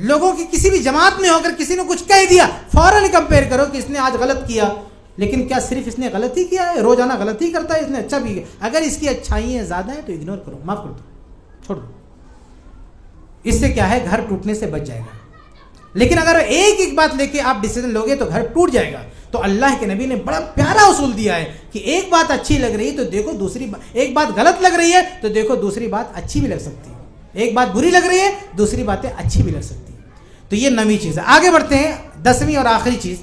لوگوں کی کسی بھی جماعت میں ہو کر کسی نے کچھ کہہ دیا، فوراً کمپیئر کرو کہ اس نے آج غلط کیا، لیکن کیا صرف اس نے غلط ہی کیا ہے؟ روزانہ غلط ہی کرتا ہے، اس نے اچھا بھی کیا؟ اگر اس کی اچھائیاں زیادہ ہیں تو اگنور کرو، معاف کر دو، چھوڑ دو۔ اس سے کیا ہے؟ گھر ٹوٹنے سے بچ جائے گا۔ لیکن اگر ایک ایک بات لے کے آپ ڈیسیژن لوگے تو گھر ٹوٹ جائے گا۔ تو اللہ کے نبی نے بڑا پیارا اصول دیا ہے کہ ایک بات اچھی لگ رہی ہے تو دیکھو دوسری بات، ایک بات غلط لگ رہی ہے تو دیکھو دوسری بات اچھی بھی لگ سکتی ہے، ایک بات بری لگ رہی ہے دوسری باتیں اچھی بھی لگ سکتی ہیں۔ تو یہ 9ویں چیز ہے. آگے بڑھتے ہیں. 10ویں اور آخری چیز,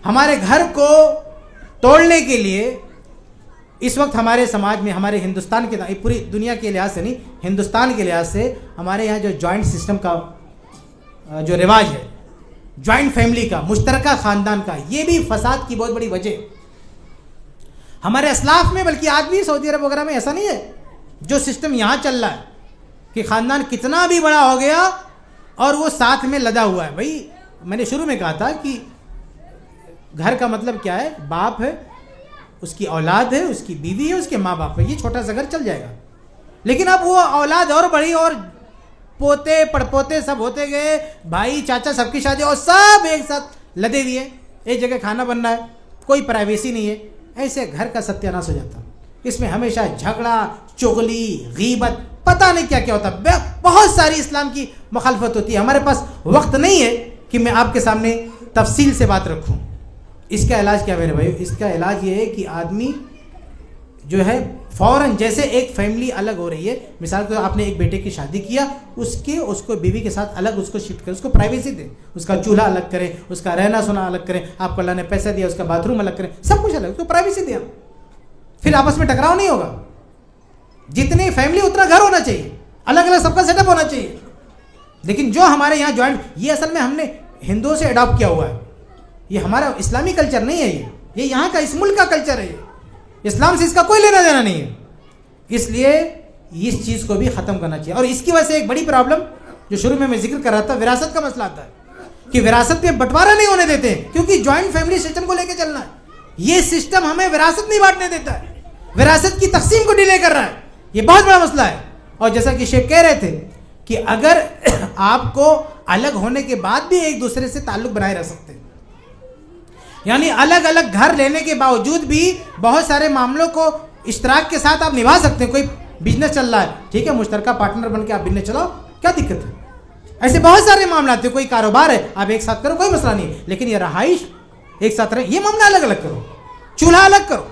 ہمارے گھر کو توڑنے کے لیے اس وقت ہمارے سماج میں, ہمارے ہندوستان کے, پوری دنیا کے لحاظ سے نہیں, ہندوستان کے لحاظ سے ہمارے یہاں جو جوائنٹ سسٹم کا جو رواج ہے, جوائنٹ فیملی کا, مشترکہ خاندان کا, یہ بھی فساد کی بہت بڑی وجہ. ہمارے اسلاف میں, بلکہ آج بھی سعودی عرب وغیرہ میں ایسا نہیں ہے جو سسٹم یہاں چل رہا ہے کہ خاندان کتنا بھی بڑا ہو گیا اور وہ ساتھ میں لدا ہوا ہے. بھائی میں نے شروع میں کہا تھا کہ گھر کا مطلب کیا ہے, باپ ہے, اس کی اولاد ہے, اس کی بیوی ہے, اس کے ماں باپ ہے, یہ چھوٹا سا گھر چل جائے گا. لیکن اب وہ اولاد اور بڑی, اور پوتے پڑپوتے سب ہوتے گئے, بھائی چاچا سب کی شادی, اور سب ایک ساتھ لدے ہوئے ہیں, ایک جگہ کھانا بن رہا ہے, کوئی پرائیویسی نہیں ہے. ایسے گھر کا ستیاناش ہو جاتا. اس میں ہمیشہ جھگڑا, چغلی, غیبت, پتہ نہیں کیا کیا ہوتا. بہت ساری اسلام کی مخالفت ہوتی ہے. ہمارے پاس وقت نہیں ہے کہ میں آپ کے سامنے تفصیل سے بات رکھوں. اس کا علاج کیا میرے بھائی؟ اس کا علاج یہ ہے کہ آدمی جو ہے فوراً, جیسے ایک فیملی الگ ہو رہی ہے, مثال کو آپ نے ایک بیٹے کی شادی کیا, اس کو بیوی کے ساتھ الگ اس کو شفٹ کریں, اس کو پرائیویسی دیں, اس کا چولہا الگ کریں, اس کا رہنا سونا الگ کریں, آپ کو اللہ نے پیسہ دیا اس کا باتھ روم الگ کریں, سب کچھ الگ, اس کو پرائیویسی دیا. پھر آپس میں ٹکراؤ نہیں ہوگا. جتنی فیملی اتنا گھر ہونا چاہیے, الگ الگ سب کا سیٹ اپ ہونا چاہیے. لیکن جو ہمارے یہاں جوائنٹ, یہ اصل میں ہم نے ہندوؤں سے اڈاپٹ کیا ہوا ہے. یہ ہمارا اسلامی کلچر نہیں ہے, یہ یہاں کا, اس ملک کا کلچر ہے. اسلام سے اس کا کوئی لینا دینا نہیں ہے. اس لیے اس چیز کو بھی ختم کرنا چاہیے. اور اس کی وجہ سے ایک بڑی پرابلم جو شروع میں ذکر کر رہا تھا, وراثت کا مسئلہ آتا ہے کہ وراثت میں بٹوارا نہیں ہونے دیتے, کیونکہ جوائنٹ فیملی سسٹم کو لے کے چلنا ہے. یہ سسٹم ہمیں وراثت نہیں بانٹنے دیتا ہے, وراثت کی تقسیم کو ڈیلے کر رہا ہے. یہ بہت بڑا مسئلہ ہے. اور جیسا کہ شیخ کہہ رہے تھے کہ اگر آپ کو الگ ہونے کے بعد بھی ایک دوسرے سے تعلق بنائے رہ سکتے ہیں, یعنی الگ الگ گھر لینے کے باوجود بھی بہت سارے معاملوں کو اشتراک کے ساتھ آپ نبھا سکتے ہیں. کوئی بزنس چل رہا ہے, ٹھیک ہے, مشترکہ پارٹنر بن کے آپ بزنس چلاؤ, کیا دقت ہے؟ ایسے بہت سارے معاملات ہیں. کوئی کاروبار ہے, آپ ایک ساتھ کرو, کوئی مسئلہ نہیں. لیکن یہ رہائش ایک ساتھ رہے, یہ معاملہ الگ الگ کرو, چولہا الگ کرو,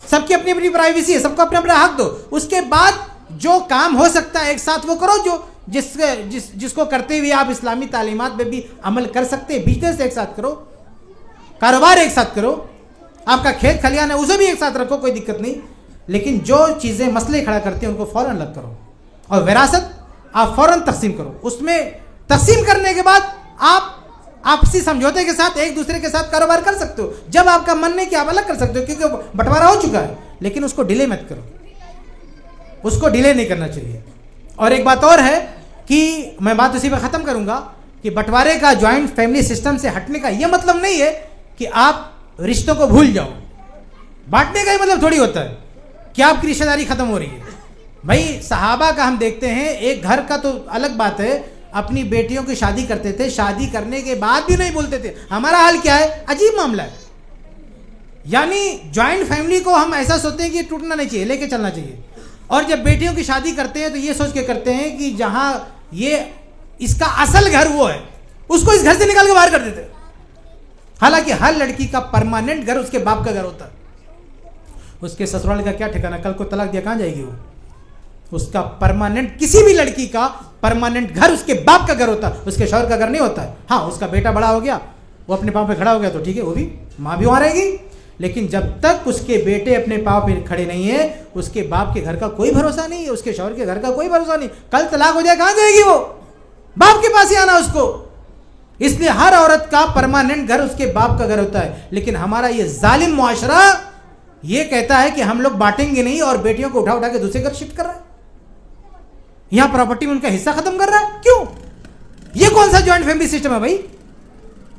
سب کی اپنی اپنی پرائیویسی ہے, سب کو اپنا اپنا حق دو. اس کے بعد جو کام ہو سکتا ہے ایک ساتھ وہ کرو, جو جس کو کرتے ہوئے آپ اسلامی تعلیمات میں بھی عمل کر سکتے ہیں. بزنس ایک ساتھ کرو, کاروبار ایک ساتھ کرو, آپ کا کھیت کھلیان ہے اسے بھی ایک ساتھ رکھو, کوئی دقت نہیں. لیکن جو چیزیں مسئلے کھڑا کرتے ہیں ان کو فوراً الگ کرو. اور وراثت آپ فوراً تقسیم کرو. اس میں تقسیم کرنے کے بعد آپ آپسی سمجھوتے کے ساتھ ایک دوسرے کے ساتھ کاروبار کر سکتے ہو. جب آپ کا من نہیں کہ آپ الگ کر سکتے ہو, کیونکہ بٹوارا ہو چکا ہے. لیکن اس کو ڈیلے مت کرو, اس کو ڈیلے نہیں کرنا چاہیے. اور ایک بات اور ہے کہ میں بات اسی پہ ختم کروں گا کہ بٹوارے کا, جوائنٹ فیملی سسٹم سے ہٹنے کا یہ مطلب نہیں ہے کہ آپ رشتوں کو بھول جاؤ. بانٹنے کا ہی مطلب تھوڑی ہوتا ہے کہ آپ کی رشتہ داری ختم ہو رہی ہے. بھائی صحابہ کا ہم دیکھتے ہیں, ایک گھر کا تو الگ بات ہے, اپنی بیٹیوں کی شادی کرتے تھے, شادی کرنے کے بعد بھی نہیں بولتے تھے. ہمارا حال کیا ہے؟ عجیب معاملہ ہے. یعنی جوائنٹ فیملی کو ہم ایسا سوچتے ہیں کہ ٹوٹنا نہیں چاہیے, لے کے چلنا چاہیے. اور جب بیٹیوں کی شادی کرتے ہیں تو یہ سوچ کے کرتے ہیں کہ جہاں یہ اس کا اصل گھر وہ ہے, اس کو اس گھر سے نکال کے باہر کر دیتے. حالانکہ ہر لڑکی کا پرماننٹ گھر اس کے باپ کا گھر ہوتا ہے. اس کے سسرال کا کیا ٹھکانا, کل کو طلاق دیا کہاں جائے گی وہ؟ اس کا پرماننٹ, کسی بھی لڑکی کا پرماننٹ گھر اس کے باپ کا گھر ہوتا ہے, اس کے شوہر کا گھر نہیں ہوتا ہے. ہاں اس کا بیٹا بڑا ہو گیا, وہ اپنے پاؤں پہ کھڑا ہو گیا تو ٹھیک ہے, وہ بھی ماں بھی وہاں رہے گی. لیکن جب تک اس کے بیٹے اپنے پاؤں پہ کھڑے نہیں ہیں, اس کے باپ کے گھر کا کوئی بھروسہ نہیں ہے, اس کے شوہر کے گھر کا کوئی بھروسہ نہیں. کل طلاق ہو جائے کہاں جائے گی وہ؟ باپ کے پاس ہی آنا اس کو. اس لیے ہر عورت کا پرماننٹ گھر اس کے باپ کا گھر ہوتا ہے. لیکن ہمارا یہ ظالم معاشرہ یہ کہتا ہے کہ ہم لوگ بانٹیں گے نہیں, اور بیٹیوں کو اٹھا اٹھا کے دوسرے گھر شفٹ کر رہا ہے, یہاں پراپرٹی میں ان کا حصہ ختم کر رہا ہے. کیوں؟ یہ کون سا جوائنٹ فیملی سسٹم ہے بھائی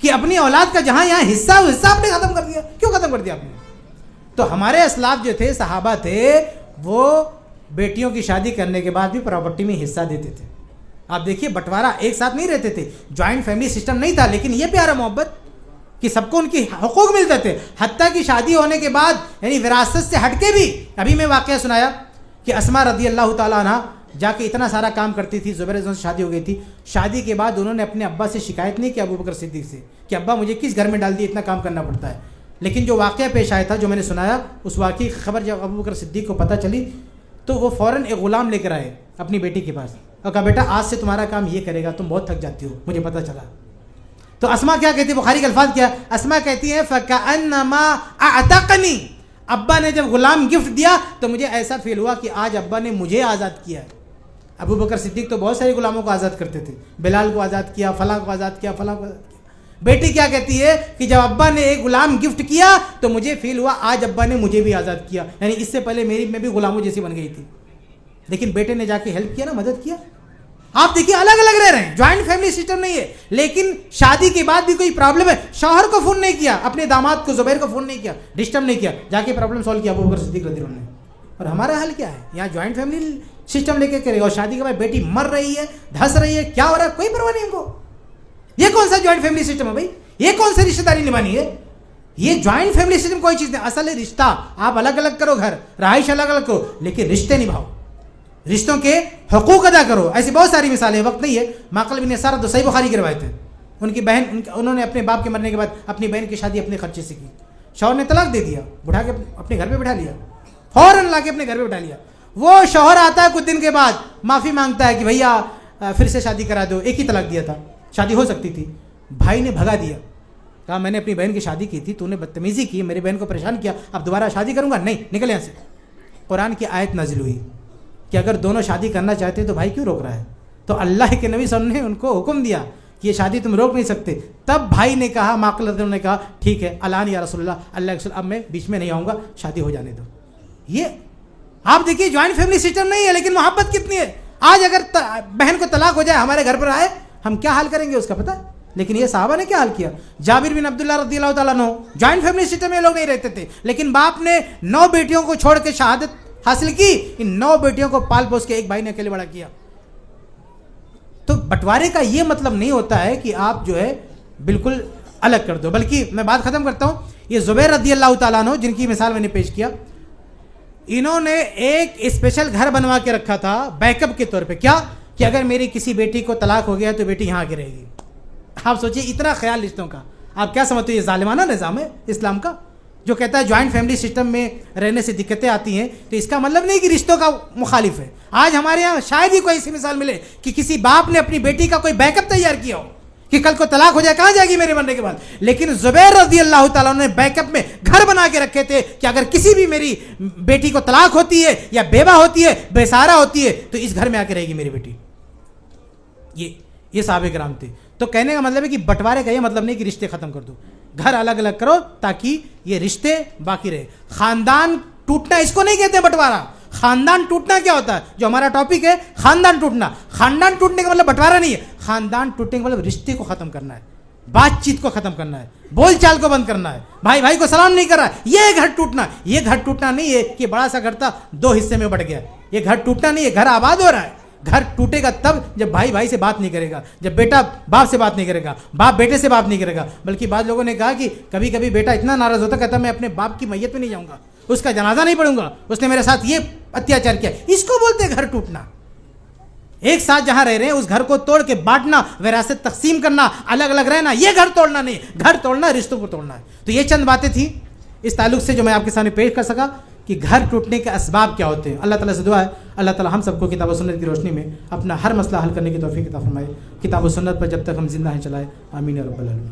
کہ اپنی اولاد کا جہاں یہاں حصہ آپ نے ختم کر دیا؟ کیوں ختم کر دیا آپ نے؟ تو ہمارے اسلاف جو تھے, صحابہ تھے, وہ بیٹیوں کی شادی کرنے کے بعد بھی پراپرٹی میں حصہ دیتے تھے. آپ دیکھیے بٹوارا ایک ساتھ نہیں رہتے تھے, جوائنٹ فیملی سسٹم نہیں تھا, لیکن یہ پیارا محبت کہ سب کو ان کی حقوق ملتے تھے. حتیٰ کہ شادی ہونے کے بعد یعنی وراثت سے ہٹ کے بھی, ابھی میں واقعہ سنایا کہ اسما رضی اللہ تعالیٰ عنہ جا کے اتنا سارا کام کرتی تھی, زبیر سے شادی ہو گئی تھی. شادی کے بعد انہوں نے اپنے ابا سے شکایت نہیں کی, ابو بکر صدیق سے, کہ ابا مجھے کس گھر میں ڈال دیا, اتنا کام کرنا پڑتا ہے. لیکن جو واقعہ پیش آیا تھا, جو میں نے سنایا, اس واقعے کی خبر جب ابو بکر صدیق کو پتہ چلی تو وہ فوراً ایک غلام لے کر آئے اپنی بیٹی کے پاس. اور کہا بیٹا آج سے تمہارا کام یہ کرے گا, تم بہت تھک جاتی ہو, مجھے پتہ چلا. تو اسما کیا کہتی ہے, بخاری کے الفاظ کیا, اسما کہتی ہے فَكَأَنَّمَا أَعْتَقَنِي, ابا نے جب غلام گفٹ دیا تو مجھے ایسا فیل ہوا کہ آج ابا نے مجھے آزاد کیا ہے. ابو بکر صدیق تو بہت سارے غلاموں کو آزاد کرتے تھے, بلال کو آزاد کیا, فلاں کو آزاد کیا, فلاں کو آزاد کیا. بیٹی کیا کہتی ہے کہ جب ابا نے ایک غلام گفٹ کیا تو مجھے فیل ہوا آج ابا نے مجھے بھی آزاد کیا, یعنی اس سے پہلے میں بھی غلاموں جیسی بن گئی تھی, لیکن بیٹے نے جا کے ہیلپ کیا نا, مدد کیا. آپ دیکھیے الگ الگ رہ رہے ہیں, جوائنٹ فیملی سسٹم نہیں ہے, لیکن شادی کے بعد بھی کوئی پرابلم ہے, شوہر کو فون نہیں کیا, اپنے داماد کو زبیر کو فون نہیں کیا, ڈسٹرب نہیں کیا, جا کے پرابلم سالو کیا ابو بکر صدیق رضی اللہ عنہ نے. اور ہمارا حل کیا ہے, یہاں جوائنٹ فیملی سسٹم لے کے کرے گا, اور شادی کے بعد بیٹی مر رہی ہے, دھس رہی ہے, کیا ہو رہا ہے, کوئی پرواہ نہیں ہم کو. یہ کون سا جوائنٹ فیملی سسٹم ہے بھائی, یہ کون سی رشتہ داری نبھانی ہے. یہ جوائنٹ فیملی سسٹم کوئی چیز نہیں, اصل ہے رشتہ. آپ الگ الگ کرو گھر, رہائش الگ الگ کرو, لیکن رشتے نبھاؤ, رشتوں کے حقوق ادا کرو. ایسی بہت ساری مثالیں, وقت نہیں ہے. معقل بن یسار تو صحیح بخاری کی روایت ہے, ان کی بہن, انہوں نے اپنے باپ کے مرنے کے بعد اپنی بہن کی شادی اپنے خرچے سے کی. شوہر نے طلاق دے دیا, بٹھا کے اپنے گھر پہ بٹھا لیا, فوراً لا کے اپنے گھر پہ بٹھا لیا. وہ شوہر آتا ہے کچھ دن کے بعد, معافی مانگتا ہے کہ بھیا پھر سے شادی کرا دو, ایک ہی طلاق دیا تھا, شادی ہو سکتی تھی. بھائی نے بھگا دیا, کہا میں نے اپنی بہن کی شادی کی تھی, تو نے بدتمیزی کی, میری بہن کو پریشان کیا, اب دوبارہ شادی کروں گا نہیں, نکل یہاں سے. قرآن کی آیت نازل ہوئی کہ اگر دونوں شادی کرنا چاہتے ہیں تو بھائی کیوں روک رہا ہے. تو اللہ کے نبی صلی اللہ علیہ وسلم نے ان کو حکم دیا کہ یہ شادی تم روک نہیں سکتے. تب بھائی نے کہا, معقل رضی اللہ عنہ نے کہا ٹھیک ہے الان یا رسول اللہ, اللہ کے رسول اب میں بیچ میں نہیں آؤں گا, شادی ہو جانے دو. یہ آپ دیکھیے جوائنٹ فیملی سسٹم نہیں ہے, لیکن محبت کتنی ہے. آج اگر بہن کو طلاق ہو جائے, ہمارے گھر پر آئے, ہم کیا حال کریں گے اس کا پتہ. لیکن یہ صحابہ نے کیا حال کیا. جابر بن عبداللہ رضی اللہ تعالیٰ عنہ, جوائنٹ فیملی سسٹم میں لوگ نہیں رہتے تھے, لیکن باپ نے 9 بیٹیوں کو چھوڑ کے شہادت حاصل کی, ان 9 بیٹیوں کو پال پوس کے ایک بھائی نے اکیلے بڑا کیا. تو بٹوارے کا یہ مطلب نہیں ہوتا ہے کہ آپ جو ہے بالکل الگ کر دو, بلکہ میں بات ختم کرتا ہوں. یہ زبیر رضی اللہ تعالیٰ عنہ جن کی مثال میں نے پیش کیا, انہوں نے ایک اسپیشل گھر بنوا کے رکھا تھا بیک اپ کے طور پہ. کیا کہ اگر میری کسی بیٹی کو طلاق ہو گیا تو بیٹی یہاں کی رہے گی. آپ سوچئے اتنا خیال رشتوں کا, آپ کیا سمجھتے ہو یہ ظالمانہ نظام ہے اسلام کا, جو کہتا ہے جوائنٹ فیملی سسٹم میں رہنے سے دقتیں آتی ہیں. تو اس کا مطلب نہیں کہ رشتوں کا مخالف ہے. آج ہمارے یہاں شاید ہی کوئی ایسی مثال ملے کہ کسی باپ نے اپنی بیٹی کا کوئی بیک اپ تیار کیا ہو کہ کل کو طلاق ہو جائے, کہاں جائے گی میرے مرنے کے بعد. لیکن زبیر رضی اللہ تعالیٰ نے بیک اپ میں گھر بنا کے رکھے تھے کہ اگر کسی بھی میری بیٹی کو طلاق ہوتی ہے یا بیوہ ہوتی ہے, بے سہارا ہوتی ہے, تو اس گھر میں آ کے رہے گی میری بیٹی. یہ صحابہ کرام تھے. تو کہنے کا مطلب ہے کہ بٹوارے کا یہ مطلب نہیں کہ رشتے ختم کر دو, گھر الگ الگ کرو تاکہ یہ رشتے باقی رہے. خاندان ٹوٹنا اس کو نہیں کہتے بٹوارا. خاندان ٹوٹنا کیا ہوتا ہے, جو ہمارا ٹاپک ہے خاندان ٹوٹنا. خاندان ٹوٹنے کا مطلب بٹوارا نہیں ہے. خاندان ٹوٹنے کا مطلب رشتے کو ختم کرنا ہے, بات چیت کو ختم کرنا ہے, بول چال کو بند کرنا ہے, بھائی بھائی کو سلام نہیں کر رہا ہے, یہ گھر ٹوٹنا. یہ گھر ٹوٹنا نہیں ہے کہ بڑا سا گھر تھا 2 حصے میں بٹ گیا. یہ گھر ٹوٹنا نہیں ہے, گھر آباد ہو رہا ہے. گھر ٹوٹے گا تب جب بھائی بھائی سے بات نہیں کرے گا, جب بیٹا باپ سے بات نہیں کرے گا, باپ بیٹے سے بات نہیں کرے گا. بلکہ بعض لوگوں نے کہا کہ کبھی کبھی بیٹا اتنا ناراض ہوتا, کہتا میں اپنے باپ کی میت میں نہیں جاؤں گا, اس کا جنازہ نہیں پڑھوں گا, اس نے میرے ساتھ یہ اتیاچار کیا. اس کو بولتے ہیں گھر ٹوٹنا. ایک ساتھ جہاں رہ رہے ہیں اس گھر کو توڑ کے بانٹنا, وراثت تقسیم کرنا, الگ الگ رہنا, یہ گھر توڑنا نہیں. گھر توڑنا رشتوں کو توڑنا ہے. تو یہ چند باتیں تھیں اس تعلق سے جو میں آپ کے سامنے پیش کر سکا کہ گھر ٹوٹنے کے اسباب کیا ہوتے ہیں. اللہ تعالیٰ سے دعا ہے اللہ تعالیٰ ہم سب کو کتاب و سنت کی روشنی میں اپنا ہر مسئلہ حل کرنے کی توفیق عطا فرمائے. کتاب و سنت پر جب تک ہم زندہ ہیں چلائے. آمین یا رب العالمین.